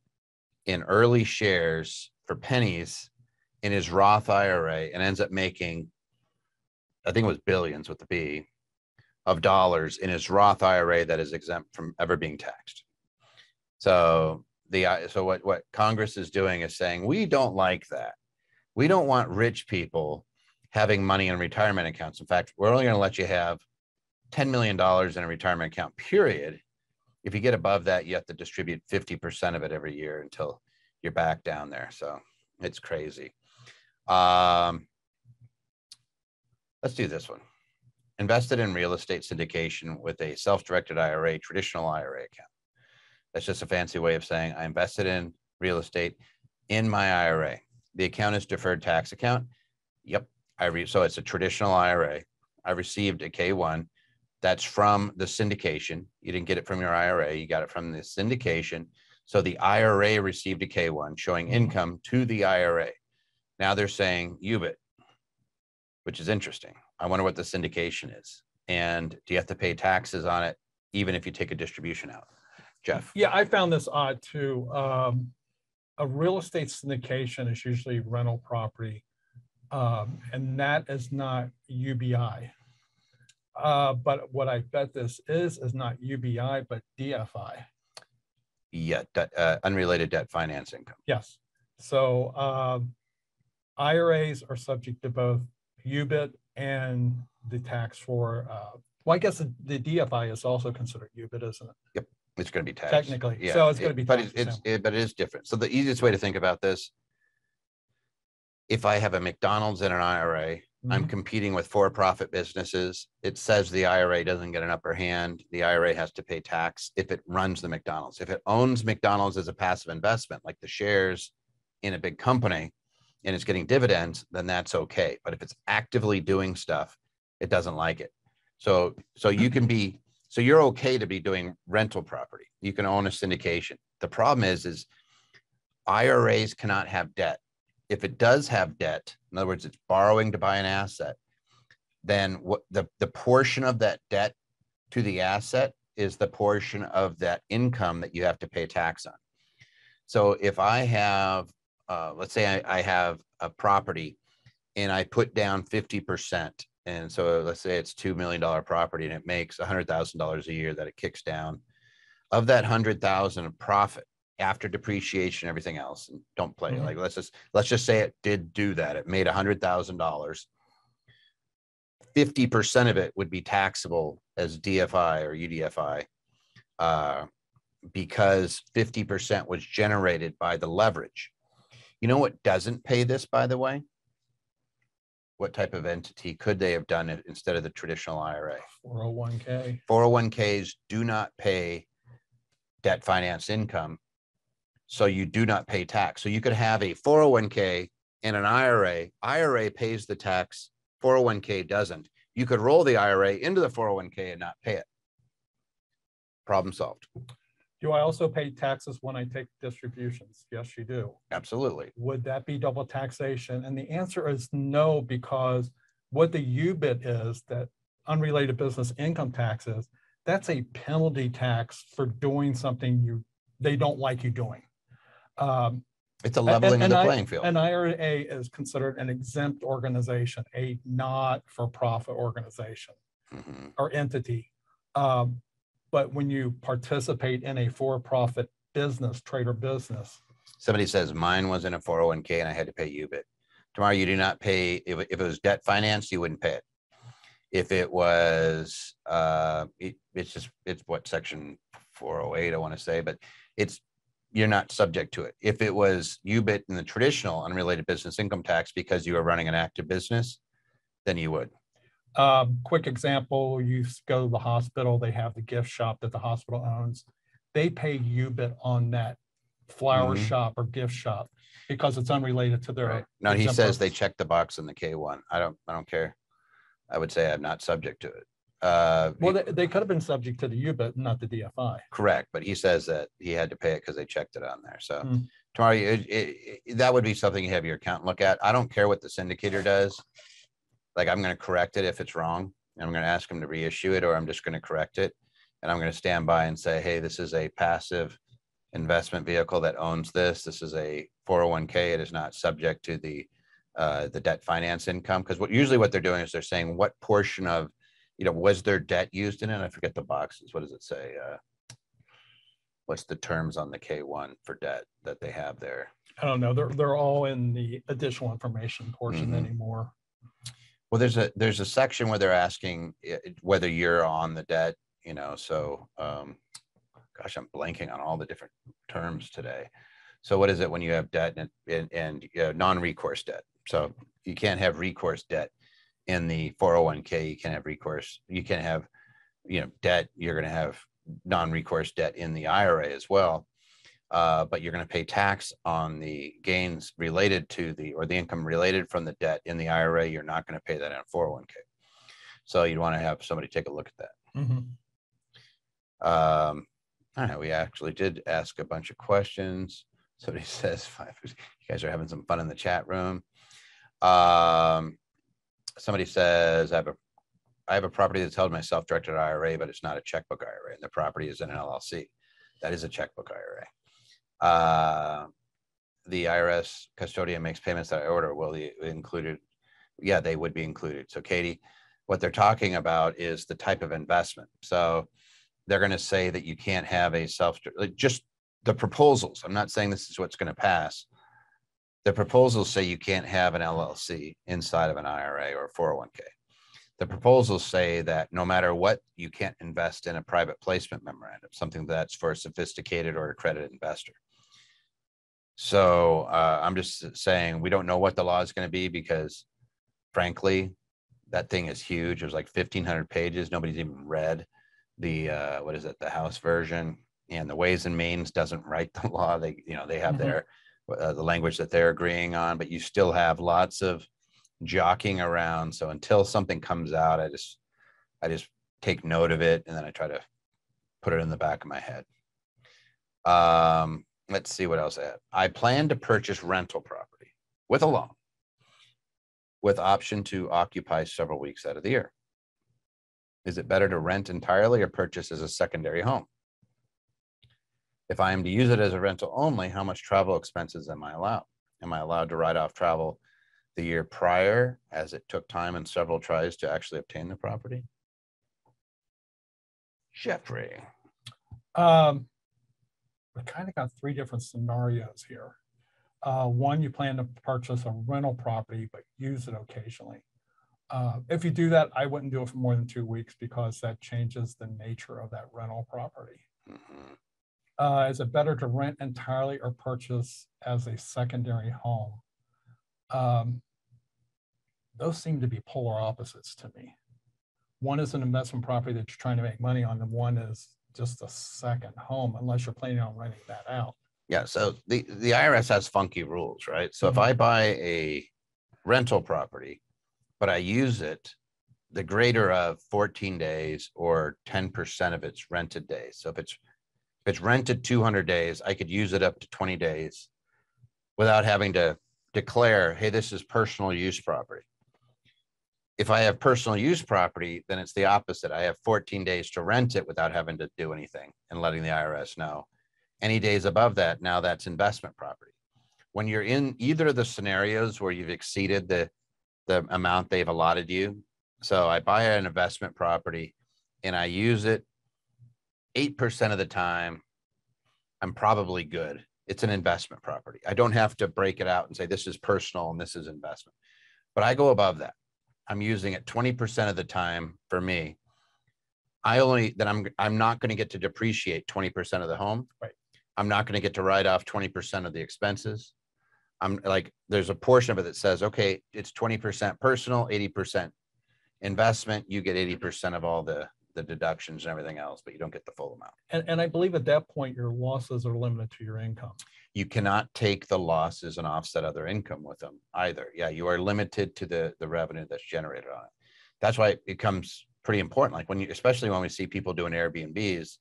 in early shares for pennies in his Roth IRA and ends up making, I think it was billions with the B, of dollars in his Roth IRA that is exempt from ever being taxed. So what Congress is doing is saying, we don't like that. We don't want rich people having money in retirement accounts. In fact, we're only going to let you have $10 million in a retirement account, period. If you get above that, you have to distribute 50% of it every year until you're back down there. So it's crazy. Let's do this one. Invested in real estate syndication with a self-directed IRA, traditional IRA account. That's just a fancy way of saying I invested in real estate in my IRA. The account is deferred tax account. Yep. So it's a traditional IRA. I received a K-1. That's from the syndication. You didn't get it from your IRA. You got it from the syndication. So the IRA received a K-1 showing income to the IRA. Now they're saying UBIT, which is interesting. I wonder what the syndication is. And do you have to pay taxes on it, even if you take a distribution out? Jeff? Yeah, I found this odd too. A real estate syndication is usually rental property, and that is not UBI. But what I bet this is not UBI, but DFI. Yeah, unrelated debt finance income. Yes. So IRAs are subject to both UBIT and the tax for, well, I guess the DFI is also considered UBIT, isn't it? Yep, it's going to be taxed. Technically, yeah, so it's going to be taxed. But it is different. So the easiest way to think about this, if I have a McDonald's in an IRA, I'm competing with for-profit businesses. It says the IRA doesn't get an upper hand. The IRA has to pay tax if it runs the McDonald's. If it owns McDonald's as a passive investment, like the shares in a big company, and it's getting dividends, then that's okay. But if it's actively doing stuff, it doesn't like it. So you can be, so you're okay to be doing rental property. You can own a syndication. The problem is IRAs cannot have debt. If it does have debt, in other words, it's borrowing to buy an asset, then what the portion of that debt to the asset is the portion of that income that you have to pay tax on. So if I have, let's say I have a property and I put down 50%. And so let's say it's $2 million property and it makes $100,000 a year that it kicks down. Of that 100,000 of profit, after depreciation, everything else, and don't play. Mhm. Like, let's just say it did do that. It made $100,000. 50% of it would be taxable as DFI or UDFI, because 50% was generated by the leverage. You know what doesn't pay this, by the way? What type of entity could they have done it instead of the traditional IRA? 401k. 401ks do not pay debt finance income, so you do not pay tax. So you could have a 401k and an IRA. IRA pays the tax, 401k doesn't. You could roll the IRA into the 401k and not pay it. Problem solved. Do I also pay taxes when I take distributions? Yes, you do. Absolutely. Would that be double taxation? And the answer is no, because what the UBIT is, that unrelated business income taxes, that's a penalty tax for doing something they don't like you doing. It's a leveling of the playing field. An IRA is considered an exempt organization, a not-for-profit organization or entity. But when you participate in a for-profit business, trade or business. Somebody says mine was in a 401k and I had to pay UBIT. Tomorrow, you do not pay, if it was debt financed, you wouldn't pay it. If it was, it's what, section 408, I want to say, but you're not subject to it. If it was UBIT in the traditional unrelated business income tax because you are running an active business, then you would. Quick example, you go to the hospital, they have the gift shop that the hospital owns. They pay UBIT on that flower shop or gift shop because it's unrelated to their. Right. No, he says they check the box in the K1. I don't care. I would say I'm not subject to it. Well, they could have been subject to the UBIT, not the DFI. Correct, but he says that he had to pay it because they checked it on there. So tomorrow, that would be something you have your accountant look at. I don't care what the syndicator does. Like, I'm going to correct it if it's wrong. I'm going to ask him to reissue it, or I'm just going to correct it. And I'm going to stand by and say, hey, this is a passive investment vehicle that owns this. This is a 401k. It is not subject to the debt finance income. Because usually what they're doing is they're saying what portion of, was there debt used in it? I forget the boxes. What does it say? What's the terms on the K1 for debt that they have there? I don't know. They're all in the additional information portion anymore. Well, there's a section where they're asking whether you're on the debt, so gosh, I'm blanking on all the different terms today. So what is it when you have debt and non-recourse debt? So you can't have recourse debt in the 401k. You can't have recourse. You can't have, debt. You're going to have non-recourse debt in the IRA as well. But you're going to pay tax on the gains related to the income related from the debt in the IRA. You're not going to pay that in a 401k. So you'd want to have somebody take a look at that. I don't know. We actually did ask a bunch of questions. Somebody says, you guys are having some fun in the chat room. Somebody says, I have a property that's held in my self-directed IRA, but it's not a checkbook IRA, and the property is in an LLC. That is a checkbook IRA. The IRS custodian makes payments that I order. Will be included? Yeah, they would be included. So Katie, what they're talking about is the type of investment. So they're going to say that you can't have a just the proposals. I'm not saying this is what's going to pass. The proposals say you can't have an LLC inside of an IRA or a 401k. The proposals say that no matter what, you can't invest in a private placement memorandum, something that's for a sophisticated or accredited investor. So I'm just saying we don't know what the law is going to be because, frankly, that thing is huge. It was like 1,500 pages. Nobody's even read the the House version, and the Ways and Means doesn't write the law. They have their the language that they're agreeing on, but you still have lots of jockeying around. So until something comes out, I just take note of it, and then I try to put it in the back of my head. Let's see what else I have. I plan to purchase rental property with a loan with option to occupy several weeks out of the year. Is it better to rent entirely or purchase as a secondary home? If I am to use it as a rental only, how much travel expenses am I allowed? Am I allowed to write off travel the year prior, as it took time and several tries to actually obtain the property? Jeffrey. we kind of got three different scenarios here. One, you plan to purchase a rental property, but use it occasionally. If you do that, I wouldn't do it for more than 2 weeks because that changes the nature of that rental property. Is it better to rent entirely or purchase as a secondary home? Those seem to be polar opposites to me. One is an investment property that you're trying to make money on, and one is just a second home, unless you're planning on renting that out. Yeah, so the IRS has funky rules, right? So if I buy a rental property, but I use it the greater of 14 days or 10% of its rented days. So if it's rented 200 days, I could use it up to 20 days without having to declare, hey, this is personal use property. If I have personal use property, then it's the opposite. I have 14 days to rent it without having to do anything and letting the IRS know. Any days above that, now that's investment property. When you're in either of the scenarios where you've exceeded the amount they've allotted you. So I buy an investment property and I use it 8% of the time, I'm probably good. It's an investment property. I don't have to break it out and say this is personal and this is investment. But I go above that. I'm using it 20% of the time for me. I'm not going to get to depreciate 20% of the home. Right. I'm not going to get to write off 20% of the expenses. I'm like, there's a portion of it that says, okay, it's 20% personal, 80% investment. You get 80% of all the deductions and everything else, but you don't get the full amount. And I believe at that point, your losses are limited to your income. You cannot take the losses and offset other income with them either. Yeah, you are limited to the revenue that's generated on it. That's why it becomes pretty important. Like especially when we see people doing Airbnbs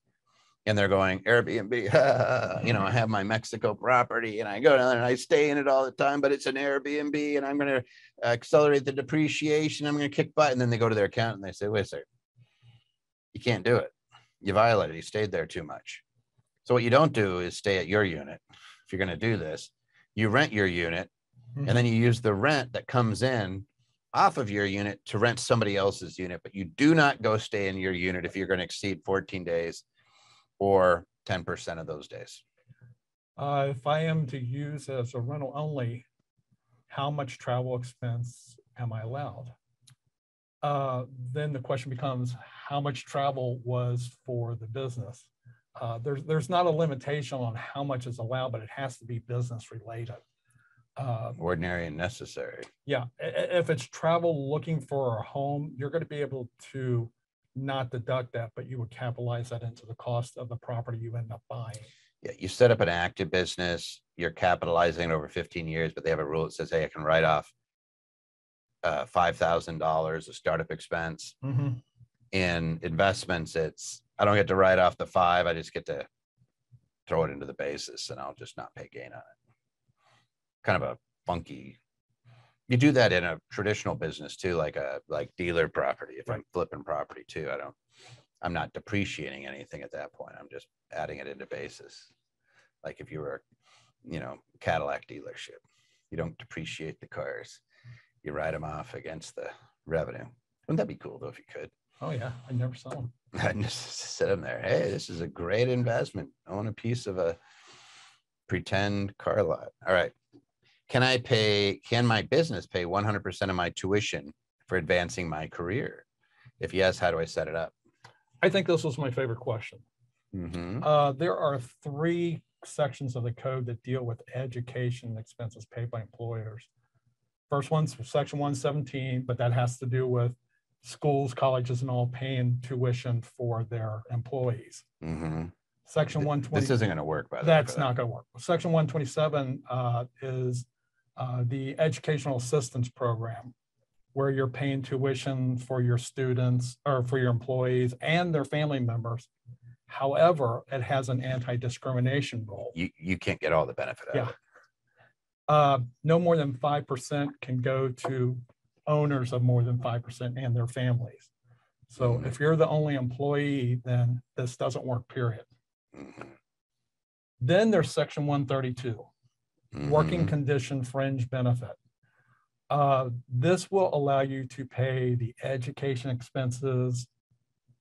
and they're going Airbnb, you know, I have my Mexico property and I go down there and I stay in it all the time, but it's an Airbnb and I'm going to accelerate the depreciation. I'm going to kick butt. And then they go to their accountant and they say, wait a second, you can't do it. You violated, you stayed there too much. So what you don't do is stay at your unit. If you're going to do this, you rent your unit and then you use the rent that comes in off of your unit to rent somebody else's unit, but you do not go stay in your unit if you're going to exceed 14 days or 10% of those days. If I am to use as a rental only, how much travel expense am I allowed? Then the question becomes, how much travel was for the business? There's not a limitation on how much is allowed, but it has to be business related. Ordinary and necessary. Yeah, if it's travel looking for a home, you're going to be able to not deduct that, but you would capitalize that into the cost of the property you end up buying. Yeah, you set up an active business, you're capitalizing it over 15 years, but they have a rule that says, hey, I can write off $5,000 of startup expense. In investments, I don't get to write off the 5, I just get to throw it into the basis and I'll just not pay gain on it. Kind of a funky. You do that in a traditional business too, like dealer property. If I'm flipping property too, I'm not depreciating anything at that point. I'm just adding it into basis. Like if you were, Cadillac dealership, you don't depreciate the cars. You write them off against the revenue. Wouldn't that be cool though if you could? Oh yeah, I never saw them. I just sit them there. Hey, this is a great investment. Own a piece of a pretend car lot. All right. Can my business pay 100% of my tuition for advancing my career? If yes, how do I set it up? I think this was my favorite question. There are 3 sections of the code that deal with education expenses paid by employers. First one's section 117, but that has to do with schools, colleges, and all paying tuition for their employees. Section 120. This isn't going to work, by the way. That's not going to work. Section 127 is the educational assistance program, where you're paying tuition for your students or for your employees and their family members. However, it has an anti-discrimination goal. You can't get all the benefit out of it. No more than 5% can go to owners of more than 5% and their families. So if you're the only employee, then this doesn't work, period. Then there's section 132, working condition fringe benefit. This will allow you to pay the education expenses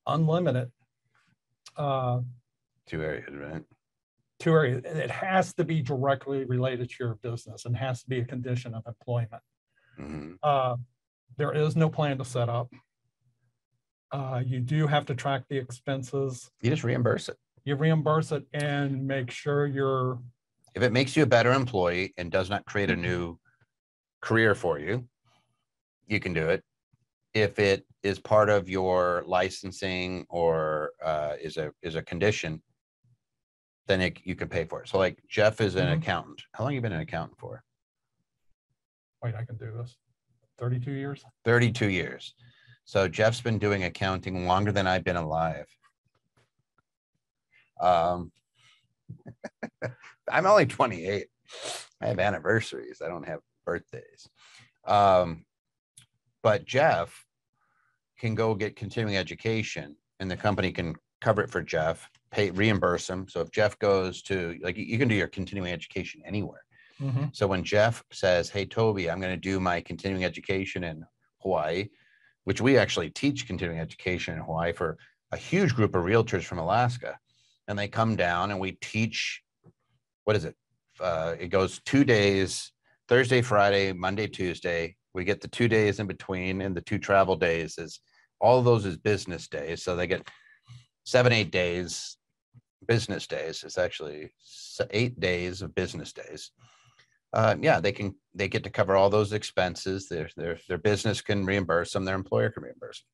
unlimited. 2 areas, right? two areas. It has to be directly related to your business and has to be a condition of employment. There is no plan to set up. You do have to track the expenses. You just reimburse it. You reimburse it and make sure you're. If it makes you a better employee and does not create a new career for you, you can do it. If it is part of your licensing or is a condition, then you can pay for it. So like Jeff is an accountant. How long have you been an accountant for? Wait, I can do this. 32 years? 32 years. So Jeff's been doing accounting longer than I've been alive. I'm only 28. I have anniversaries. I don't have birthdays. But Jeff can go get continuing education and the company can cover it for Jeff, reimburse him. So if Jeff goes to, like, you can do your continuing education anywhere. So when Jeff says, hey, Toby, I'm going to do my continuing education in Hawaii, which we actually teach continuing education in Hawaii for a huge group of realtors from Alaska. And they come down and we teach, what is it? It goes 2 days, Thursday, Friday, Monday, Tuesday. We get the 2 days in between, and the 2 travel days is all of those is business days. So they get 7, 8 days, business days. It's actually 8 days of business days. Yeah, they get to cover all those expenses. Their business can reimburse them. Their employer can reimburse them,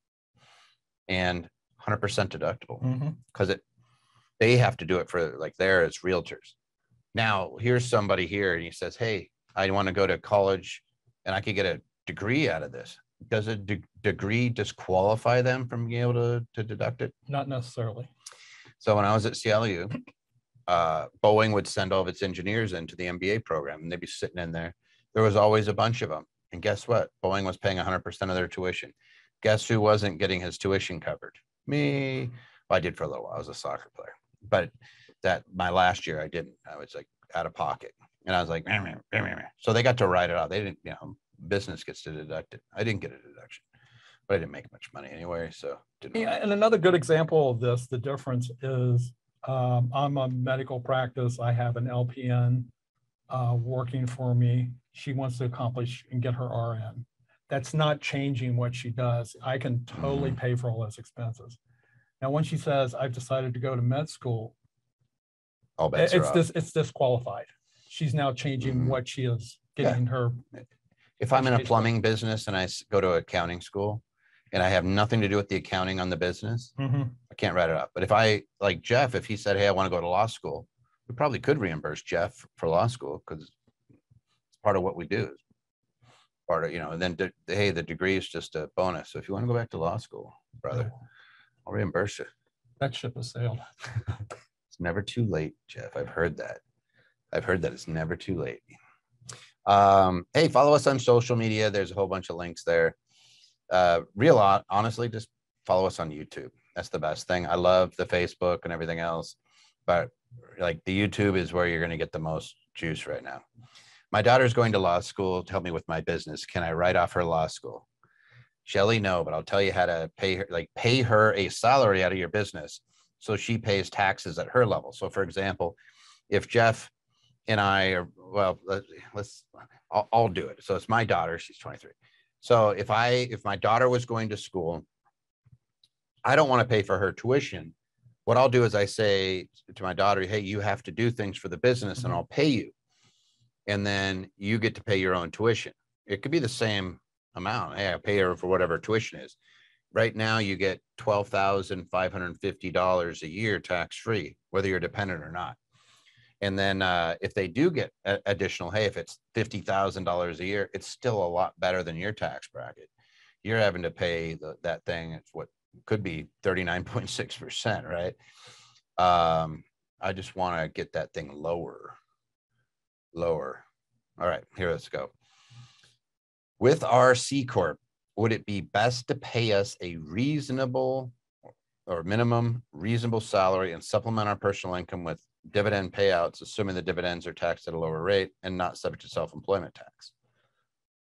and 100% deductible because they have to do it for like there as realtors. Now here's somebody here and he says, hey, I want to go to college and I could get a degree out of this. Does a degree disqualify them from being able to deduct it? Not necessarily. So when I was at CLU, Boeing would send all of its engineers into the MBA program and they'd be sitting in there. There was always a bunch of them. And guess what? Boeing was paying 100% of their tuition. Guess who wasn't getting his tuition covered? Me. Well, I did for a little while. I was a soccer player. But my last year, I didn't. I was like out of pocket. And I was like, meh, meh, meh, meh, meh. So they got to write it off. They didn't, business gets to deduct it. I didn't get a deduction, but I didn't make much money anyway. So didn't. Yeah, and another good example of this, the difference is I'm a medical practice. I have an LPN working for me. She wants to accomplish and get her RN. That's not changing what she does. I can totally pay for all those expenses. Now, when she says, I've decided to go to med school, it's disqualified. She's now changing what she is getting her. If I'm in a plumbing business and I go to accounting school and I have nothing to do with the accounting on the business, I can't write it up. But if I, like Jeff, if he said, hey, I want to go to law school, we probably could reimburse Jeff for law school because it's part of what we do. Part of, and then, hey, the degree is just a bonus. So if you want to go back to law school, brother, I'll reimburse you. That ship has sailed. It's never too late, Jeff. I've heard that. It's never too late. Hey, follow us on social media. There's a whole bunch of links there. Honestly, just follow us on YouTube. That's the best thing. I love the Facebook and everything else, but like the YouTube is where you're going to get the most juice right now. My daughter's going to law school to help me with my business. Can I write off her law school? Shelly, no, but I'll tell you how to pay her a salary out of your business so she pays taxes at her level. So for example, if Jeff and I are, well, I'll do it. So it's my daughter, she's 23. So if my daughter was going to school, I don't want to pay for her tuition. What I'll do is I say to my daughter, hey, you have to do things for the business and I'll pay you. And then you get to pay your own tuition. It could be the same amount. Hey, I pay her for whatever tuition is. Right now you get $12,550 a year tax-free, whether you're dependent or not. And then if they do get additional, hey, if it's $50,000 a year, it's still a lot better than your tax bracket. You're having to pay that thing. It's what could be 39.6%, right? I just want to get that thing lower. All right, here, let's go. With our C-Corp, would it be best to pay us a reasonable or minimum reasonable salary and supplement our personal income with dividend payouts, assuming the dividends are taxed at a lower rate and not subject to self-employment tax?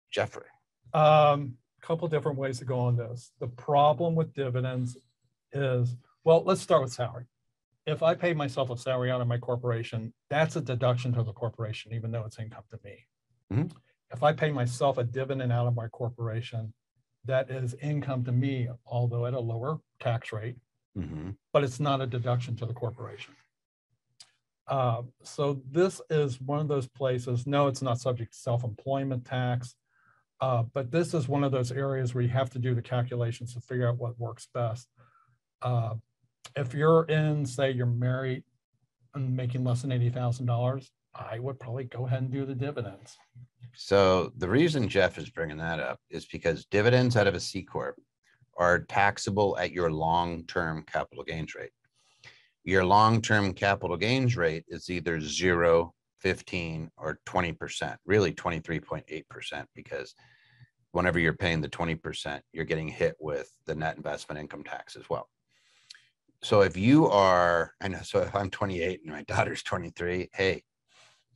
Jeffrey. Couple different ways to go on this. The problem with dividends is, well, let's start with salary. if I pay myself a salary out of my corporation, that's a deduction to the corporation, even though it's income to me. Mhm. If I pay myself a dividend out of my corporation, that is income to me, although at a lower tax rate, but it's not a deduction to the corporation. So this is one of those places, no, it's not subject to self-employment tax, but this is one of those areas where you have to do the calculations to figure out what works best. If you're in, say you're married and making less than $80,000, I would probably go ahead and do the dividends. So the reason Jeff is bringing that up is because dividends out of a C-Corp are taxable at your long-term capital gains rate. Your long-term capital gains rate is either 0, 15, or 20%, really 23.8%, because whenever you're paying the 20%, you're getting hit with the net investment income tax as well. So if you are, I know, so if I'm 28 and my daughter's 23, hey,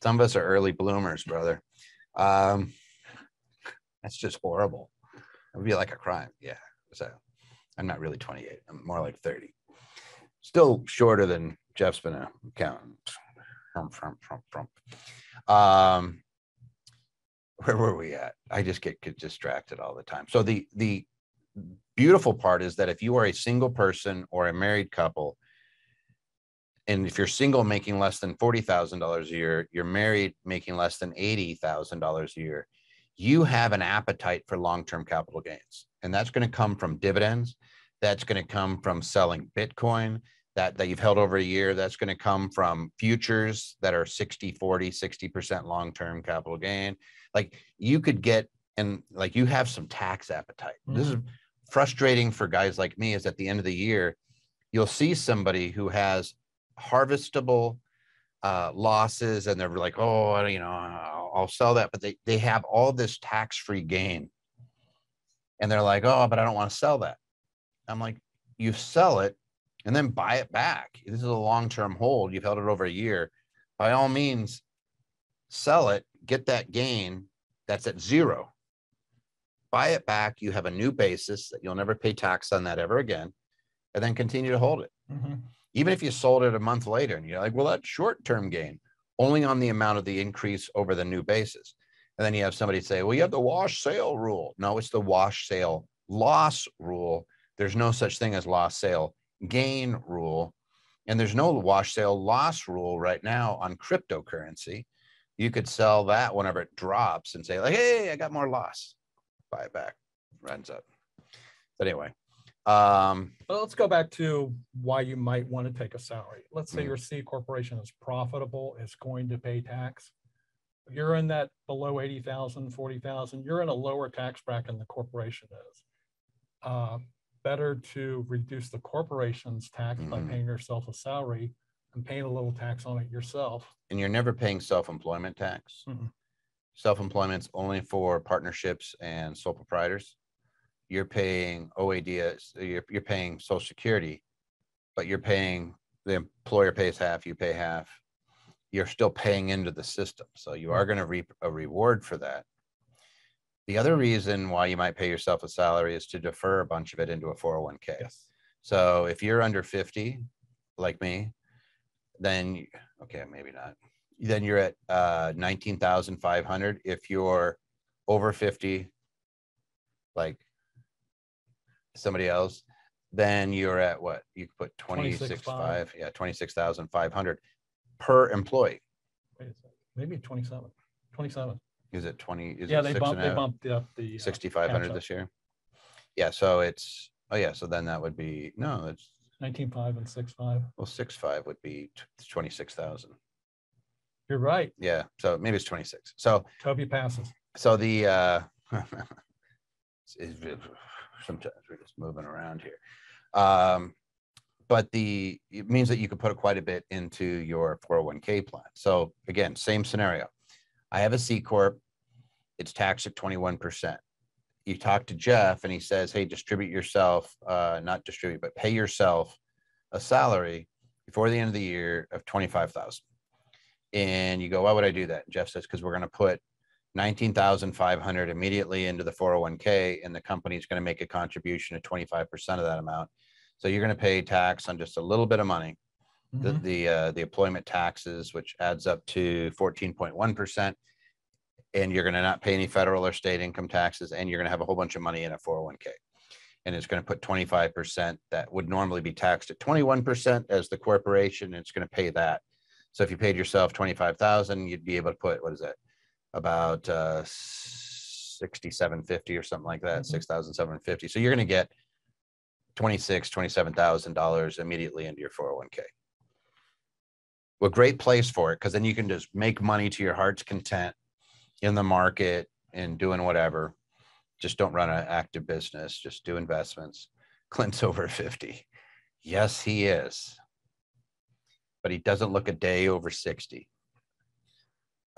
some of us are early bloomers, brother. That's just horrible. It would be like a crime. Yeah. So I'm not really 28. I'm more like 30. Still shorter than Jeff's been an accountant. Where were we at? I just get distracted all the time. So the beautiful part is that if you are a single person or a married couple, and if you're single making less than $40,000 a year, you're married making less than $80,000 a year, you have an appetite for long-term capital gains. And that's going to come from dividends. That's going to come from selling Bitcoin that you've held over a year. That's going to come from futures that are 60, 40, 60% long-term capital gain. Like you could get, and like you have some tax appetite. This is frustrating for guys like me, is at the end of the year, you'll see somebody who has harvestable losses and they're like, oh, you know, I'll sell that. But they have all this tax-free gain. And they're like, oh, but I don't want to sell that. I'm like, you sell it and then buy it back. This is a long-term hold. You've held it over a year. By all means, sell it, get that gain that's at 0. Buy it back. You have a new basis that you'll never pay tax on that ever again, and then continue to hold it. Even if you sold it a month later and you're like, well, that's short-term gain, only on the amount of the increase over the new basis. And then you have somebody say, well, you have the wash sale rule. No, it's the wash sale loss rule. There's no such thing as loss sale gain rule. And there's no wash sale loss rule right now on cryptocurrency. You could sell that whenever it drops and say like, hey, I got more loss. Buy it back, runs up. But anyway. But let's go back to why you might want to take a salary. Let's say your C corporation is profitable, it's going to pay tax. You're in that below 80,000, 40,000, you're in a lower tax bracket than the corporation is. Better to reduce the corporation's tax by paying yourself a salary and paying a little tax on it yourself. And you're never paying self-employment tax. Self-employment's only for partnerships and sole proprietors. You're paying OADS, you're paying Social Security, but you're paying, the employer pays half, you pay half. You're still paying into the system. So you are going to reap a reward for that. The other reason why you might pay yourself a salary is to defer a bunch of it into a 401k. Yes. So if you're under 50, like me, then, okay, maybe not. Then you're at 19,500. If you're over 50, like somebody else, then you're at what? You could put 26,500. Yeah, 26,500 per employee. Wait a second. Maybe 27. 27. Is it 20? Is yeah, it they bumped up the 6,500 this year. Yeah, so it's, oh yeah, so then that would be, no, it's 19.5 and 6.5. well, 6.5 would be 26,000. You're right. Yeah, so maybe it's 26. So Toby passes. So the sometimes we're just moving around here, but it means that you could put quite a bit into your 401k plan. So again, same scenario. I have a C-Corp. It's taxed at 21%. You talk to Jeff and he says, hey, distribute yourself, not distribute, but pay yourself a salary before the end of the year of 25,000. And you go, why would I do that? And Jeff says, because we're going to put 19,500 immediately into the 401k, and the company is going to make a contribution of 25% of that amount. So you're going to pay tax on just a little bit of money. the employment taxes, which adds up to 14.1%. And you're going to not pay any federal or state income taxes, and you're going to have a whole bunch of money in a 401k. And it's going to put 25% that would normally be taxed at 21% as the corporation, and it's going to pay that. So if you paid yourself 25,000, you'd be able to put, what is it, about 6,750 or something like that, 6,750. So you're going to get $27,000 immediately into your 401k. Well, great place for it, because then you can just make money to your heart's content in the market and doing whatever. Just don't run an active business, just do investments. Clint's over 50. Yes, he is. But he doesn't look a day over 60.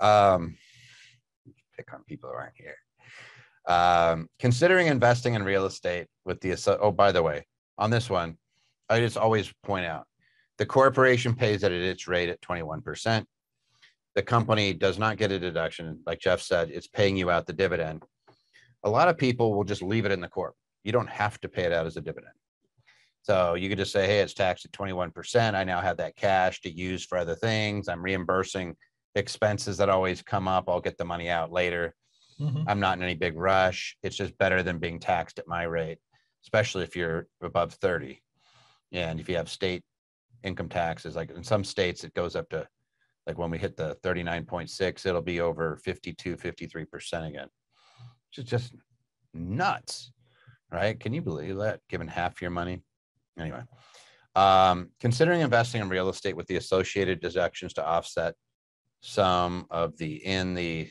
Pick on people who aren't here. Considering investing in real estate with the, oh, by the way, on this one, I just always point out, the corporation pays it at its rate at 21%. The company does not get a deduction. Like Jeff said, it's paying you out the dividend. A lot of people will just leave it in the corp. You don't have to pay it out as a dividend. So you could just say, hey, it's taxed at 21%. I now have that cash to use for other things. I'm reimbursing expenses that always come up. I'll get the money out later. I'm not in any big rush. It's just better than being taxed at my rate, especially if you're above 30. And if you have state income taxes, like in some states, it goes up to, like when we hit the 39.6, it'll be over 52, 53% again, which is just nuts, right? Can you believe that, given half your money? Anyway, considering investing in real estate with the associated deductions to offset some of the,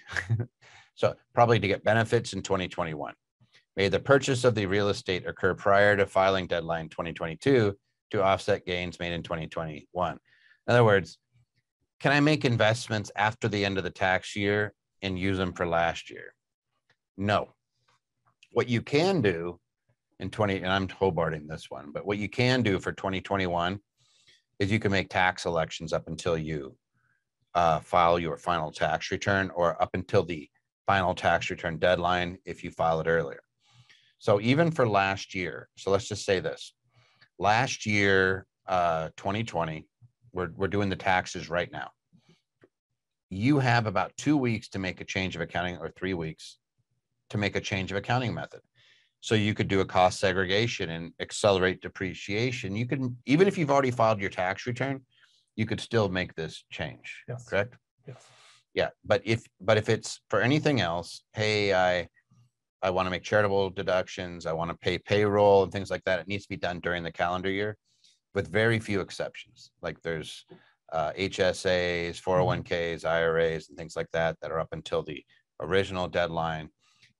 so probably to get benefits in 2021. May the purchase of the real estate occur prior to filing deadline 2022 to offset gains made in 2021. In other words, can I make investments after the end of the tax year and use them for last year? No. What you can do in and I'm hobarting this one, but what you can do for 2021 is you can make tax elections up until you file your final tax return, or up until the final tax return deadline if you file it earlier. So even for last year, so let's just say this, last year, 2020, we're doing the taxes right now. You have about 2 weeks to make a change of accounting, or 3 weeks to make a change of accounting method. So you could do a cost segregation and accelerate depreciation. You can, even if you've already filed your tax return, you could still make this change. Yes. Correct? Yes. Yeah. But if it's for anything else, hey, I want to make charitable deductions, I want to pay payroll and things like that, it needs to be done during the calendar year, with very few exceptions. Like there's HSAs, 401ks, IRAs, and things like that that are up until the original deadline.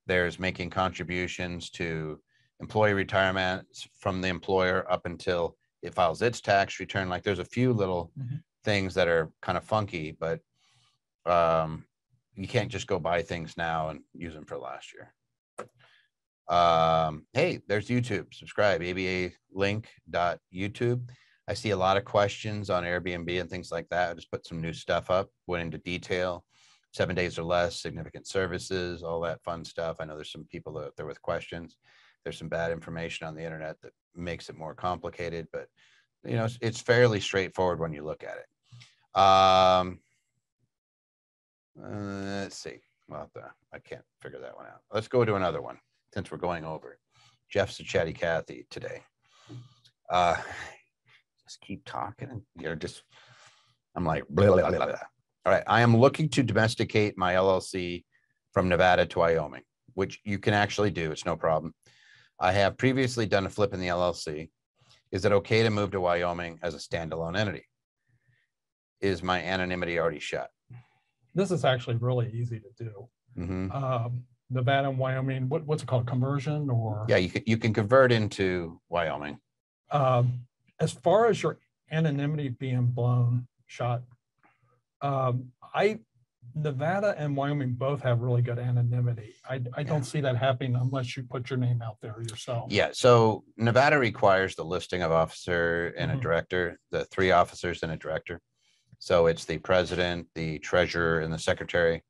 There's making contributions to employee retirement from the employer up until it files its tax return. Like there's a few little things that are kind of funky, but you can't just go buy things now and use them for last year. Hey, there's YouTube. Subscribe, abalink.youtube. I see a lot of questions on Airbnb and things like that. I just put some new stuff up, went into detail, 7 days or less, significant services, all that fun stuff. I know there's some people out there with questions. There's some bad information on the internet that makes it more complicated, but you know, it's fairly straightforward when you look at it. Let's see. Well, I can't figure that one out. Let's go to another one since we're going over. Jeff's a chatty Cathy today. Just keep talking and you're just, I'm like, blah, blah, blah, blah. All right. I am looking to domesticate my LLC from Nevada to Wyoming, which you can actually do. It's no problem. I have previously done a flip in the LLC. Is it okay to move to Wyoming as a standalone entity? Is my anonymity already shut? This is actually really easy to do. Nevada and Wyoming, what's it called? Conversion or? Yeah, you can convert into Wyoming. As far as your anonymity being shot, Nevada and Wyoming both have really good anonymity. I don't see that happening unless you put your name out there yourself. Yeah, so Nevada requires the listing of officer and a director, the 3 officers and a director. So it's the president, the treasurer, and the secretary.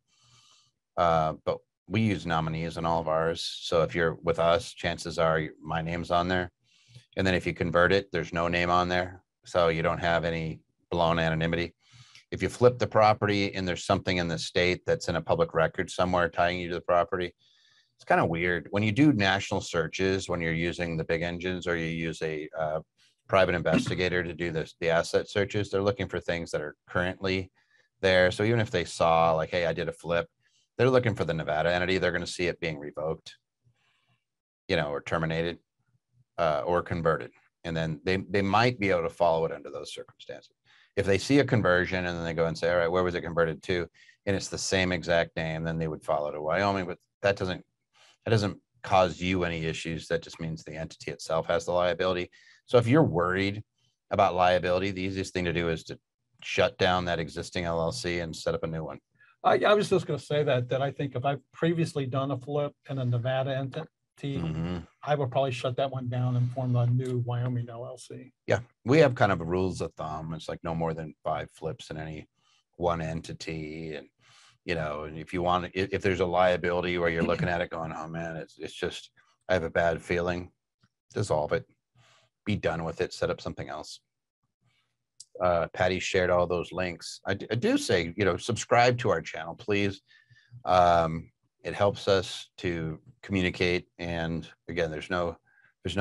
But we use nominees in all of ours. So if you're with us, chances are my name's on there. And then if you convert it, there's no name on there. So you don't have any blown anonymity. If you flip the property and there's something in the state that's in a public record somewhere tying you to the property, it's kind of weird. When you do national searches, when you're using the big engines or you use a private investigator to do the asset searches, they're looking for things that are currently there. So even if they saw like, hey, I did a flip, they're looking for the Nevada entity. They're going to see it being revoked, or terminated or converted. And then they might be able to follow it under those circumstances. If they see a conversion and then they go and say, all right, where was it converted to? And it's the same exact name, then they would follow to Wyoming. But that doesn't cause you any issues. That just means the entity itself has the liability. So if you're worried about liability, the easiest thing to do is to shut down that existing LLC and set up a new one. I was just going to say that I think if I've previously done a flip in a Nevada entity, I would probably shut that one down and form a new Wyoming LLC. Yeah, we have kind of rules of thumb. It's like no more than 5 flips in any one entity. And, and if you want, if there's a liability where you're looking at it going, oh man, it's just, I have a bad feeling, dissolve it, be done with it, set up something else. Patty shared all those links. I do say, subscribe to our channel, please. It helps us to communicate. And again, there's no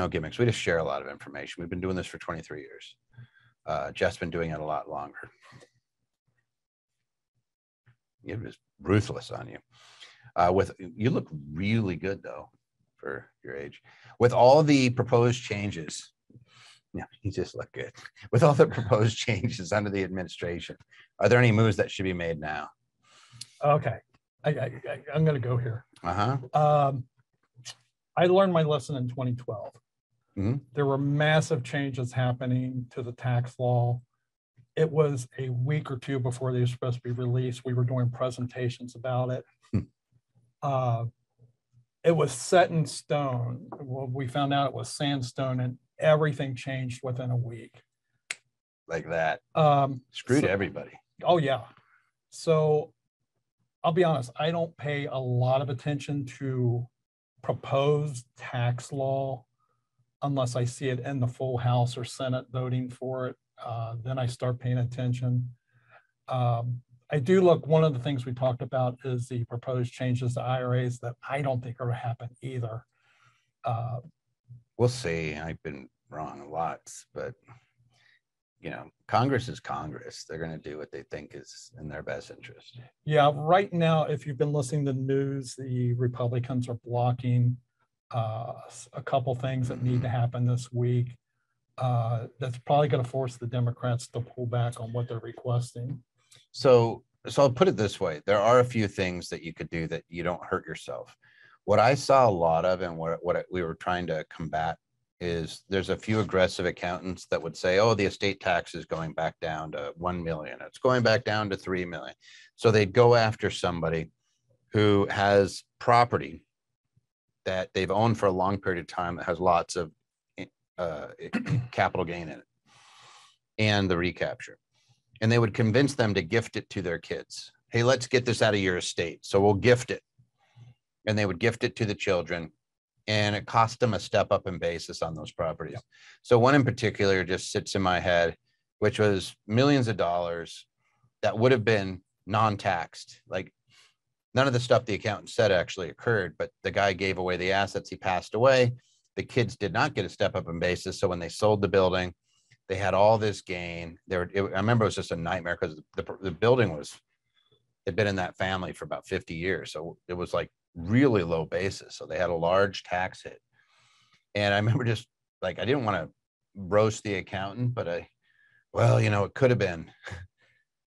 gimmicks. We just share a lot of information. We've been doing this for 23 years. Jeff's been doing it a lot longer. It was ruthless on you. You look really good though for your age. With all the proposed changes, yeah, you just look good. With all the proposed changes under the administration, are there any moves that should be made now? Okay, I'm going to go here. Uh-huh. I learned my lesson in 2012. Mm-hmm. There were massive changes happening to the tax law. It was a week or two before they were supposed to be released. We were doing presentations about it. It was set in stone. Well, we found out it was sandstone, and everything changed within a week. Like that. Screwed everybody. Oh, yeah. So I'll be honest, I don't pay a lot of attention to proposed tax law unless I see it in the full House or Senate voting for it. Then I start paying attention. I do look, one of the things we talked about is the proposed changes to IRAs that I don't think are going to happen either. We'll see. I've been wrong a lot, but Congress is Congress. They're going to do what they think is in their best interest. Yeah, right now, if you've been listening to the news, the Republicans are blocking a couple things that need to happen this week. That's probably going to force the Democrats to pull back on what they're requesting. So I'll put it this way. There are a few things that you could do that you don't hurt yourself. What I saw a lot of and what we were trying to combat is there's a few aggressive accountants that would say, oh, the estate tax is going back down to 1 million. It's going back down to 3 million. So they'd go after somebody who has property that they've owned for a long period of time that has lots of capital gain in it and the recapture. And they would convince them to gift it to their kids. Hey, let's get this out of your estate. So we'll gift it. And they would gift it to the children. And it cost them a step up in basis on those properties. So one in particular just sits in my head, which was millions of dollars that would have been non-taxed. Like none of the stuff the accountant said actually occurred, but the guy gave away the assets. He passed away. The kids did not get a step up in basis. So when they sold the building, they had all this gain. I remember it was just a nightmare because the building had been in that family for about 50 years. So it was like really low basis. So they had a large tax hit. And I remember just like, I didn't want to roast the accountant, but it could have been,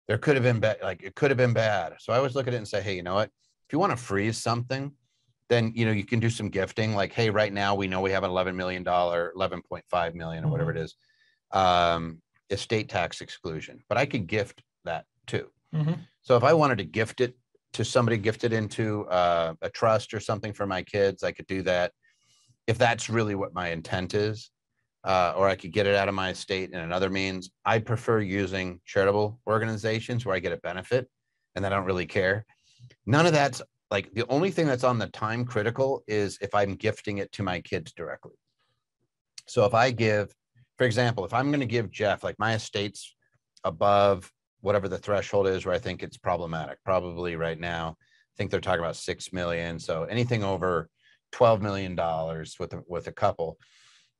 there could have been bad, like it could have been bad. So I always look at it and say, hey, you know what, if you want to freeze something, then, you can do some gifting. Like, hey, right now we know we have an $11 million, 11.5 million or whatever it is, estate tax exclusion, but I could gift that too. So if I wanted to gift it to somebody, gift it into a trust or something for my kids, I could do that if that's really what my intent is, or I could get it out of my estate in another means. I prefer using charitable organizations where I get a benefit and I don't really care. None of that's like, the only thing that's on the time critical is if I'm gifting it to my kids directly. So if I give, for example, if I'm going to give Jeff, like my estate's above whatever the threshold is where I think it's problematic. Probably right now, I think they're talking about 6 million. So anything over $12 million with a couple,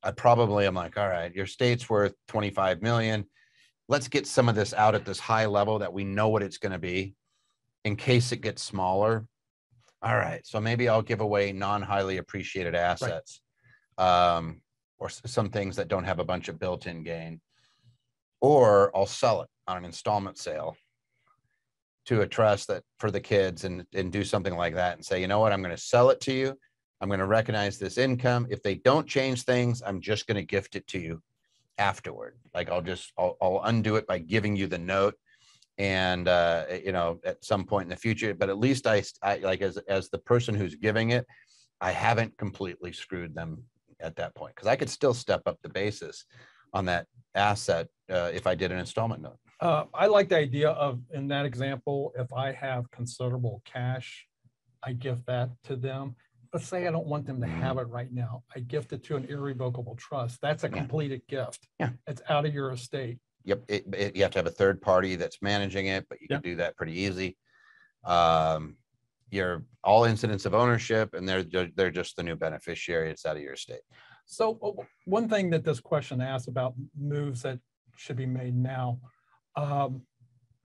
I probably am like, all right, your state's worth 25 million. Let's get some of this out at this high level that we know what it's going to be in case it gets smaller. All right, so maybe I'll give away non-highly appreciated assets, or some things that don't have a bunch of built-in gain, or I'll sell it on an installment sale to a trust that for the kids and do something like that and say, you know what, I'm going to sell it to you. I'm going to recognize this income. If they don't change things, I'm just going to gift it to you afterward. Like I'll undo it by giving you the note, and you know, at some point in the future. But at least I like as the person who's giving it, I haven't completely screwed them at that point, because I could still step up the basis on that asset if I did an installment note. I like the idea of, in that example, if I have considerable cash, I give that to them. Let's say I don't want them to have it right now. I gift it to an irrevocable trust. That's a completed gift. Yeah. It's out of your estate. Yep. You have to have a third party that's managing it, but you can do that pretty easy. You're all incidents of ownership, and they're just the new beneficiary. It's out of your estate. So one thing that this question asks about moves that should be made now,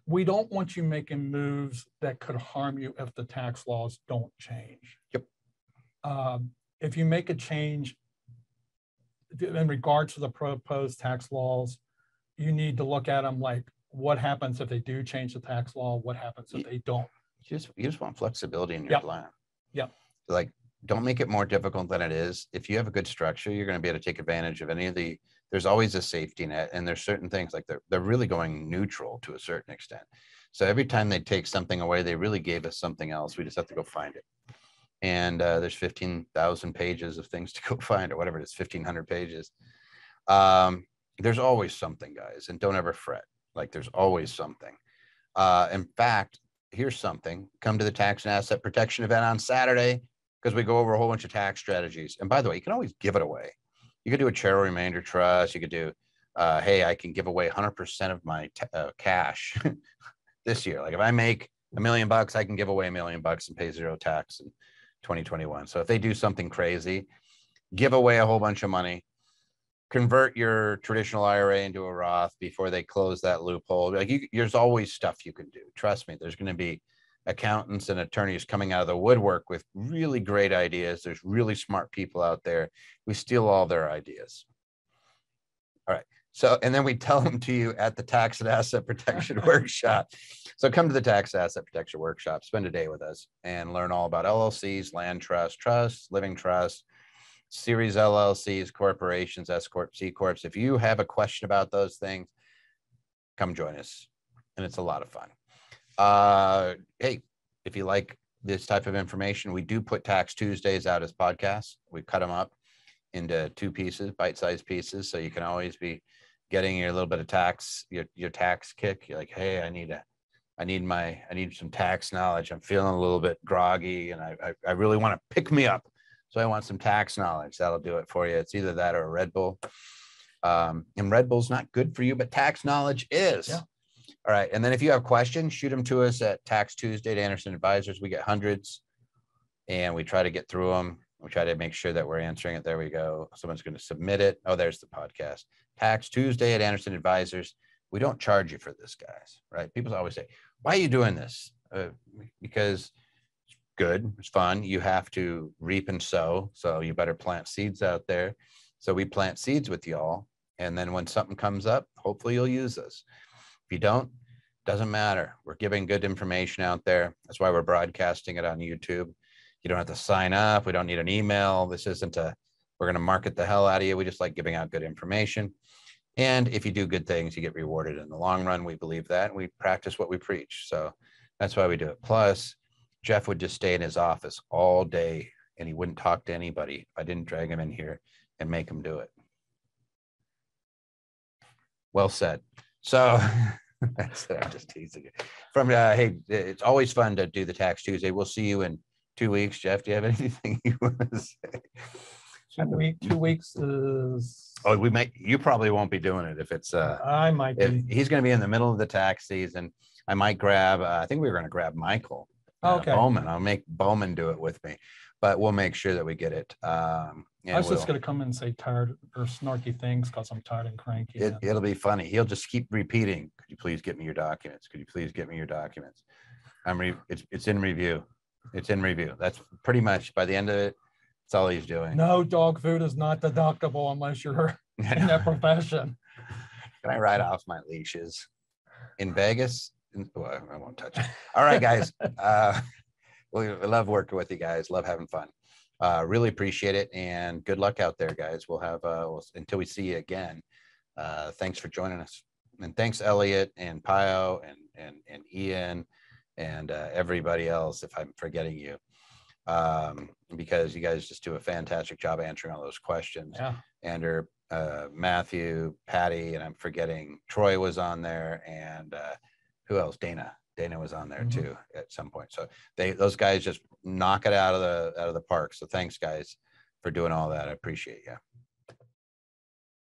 we don't want you making moves that could harm you if the tax laws don't change. Yep. If you make a change in regards to the proposed tax laws, you need to look at them like, what happens if they do change the tax law? What happens if they don't? You just want flexibility in your plan. Yeah. Like, don't make it more difficult than it is. If you have a good structure, you're going to be able to take advantage of any of the, there's always a safety net, and there's certain things like they're really going neutral to a certain extent. So every time they take something away, they really gave us something else. We just have to go find it. And there's 15,000 pages of things to go find, or whatever it is, 1,500 pages. There's always something, guys, and don't ever fret. Like, there's always something. In fact, here's something. Come to the tax and asset protection event on Saturday, because we go over a whole bunch of tax strategies. And by the way, you can always give it away. You could do a charitable remainder trust. You could do, hey, I can give away 100% of my cash this year. Like, if I make $1 million, I can give away $1 million and pay 0 tax in 2021. So if they do something crazy, give away a whole bunch of money, convert your traditional IRA into a Roth before they close that loophole. Like, there's always stuff you can do. Trust me, there's going to be accountants and attorneys coming out of the woodwork with really great ideas. There's really smart people out there. We steal all their ideas. All right. So, and then we tell them to you at the tax and asset protection workshop. So come to the tax asset protection workshop, spend a day with us, and learn all about LLCs, land trusts, living trusts, series LLCs, corporations, S-Corp, C-Corps. If you have a question about those things, come join us. And it's a lot of fun. Hey, if you like this type of information, we do put Tax Tuesdays out as podcasts. We cut them up into 2 pieces, bite-sized pieces. So you can always be getting your little bit of tax, your tax kick. You're like, hey, I need some tax knowledge. I'm feeling a little bit groggy, and I really want to pick me up. So I want some tax knowledge. That'll do it for you. It's either that or a Red Bull. And Red Bull's not good for you, but tax knowledge is. Yeah. All right. And then if you have questions, shoot them to us at Tax Tuesday at Anderson Advisors. We get hundreds, and we try to get through them. We try to make sure that we're answering it. There we go. Someone's going to submit it. Oh, there's the podcast. Tax Tuesday at Anderson Advisors. We don't charge you for this, guys, right? People always say, why are you doing this? Because it's good. It's fun. You have to reap and sow. So you better plant seeds out there. So we plant seeds with y'all. And then when something comes up, hopefully you'll use us. If you don't, doesn't matter. We're giving good information out there. That's why we're broadcasting it on YouTube. You don't have to sign up. We don't need an email. This isn't we're going to market the hell out of you. We just like giving out good information. And if you do good things, you get rewarded in the long run. We believe that. And we practice what we preach. So that's why we do it. Plus, Jeff would just stay in his office all day, and he wouldn't talk to anybody if I didn't drag him in here and make him do it. Well said. So that's it. I'm just teasing you. Hey, it's always fun to do the Tax Tuesday. We'll see you in 2 weeks. Jeff, do you have anything you want to say? 2 weeks is. Oh, you probably won't be doing it if it's, I might if be. he's going to be in the middle of the tax season. I might grab, I think we were going to grab Michael Okay. Bowman. I'll make Bowman do it with me, but we'll make sure that we get it. I was just going to come in and say tired or snarky things because I'm tired and cranky. It'll be funny. He'll just keep repeating, could you please get me your documents? Could you please get me your documents? It's in review. It's in review. That's pretty much by the end of it. That's all he's doing. No, dog food is not deductible unless you're in that profession. Can I ride off my leashes in Vegas? Well, I won't touch it. All right, guys. We love working with you guys. Love having fun. Really appreciate it, and good luck out there, guys. We'll have until we see you again. Thanks for joining us, and thanks Elliot and Pio and Ian and everybody else if I'm forgetting you, because you guys just do a fantastic job answering all those questions. Yeah. Andrew, Matthew, Patty, and I'm forgetting Troy was on there, and who else? Dana was on there too at some point. So those guys just knock it out of the park. So thanks guys for doing all that. I appreciate you.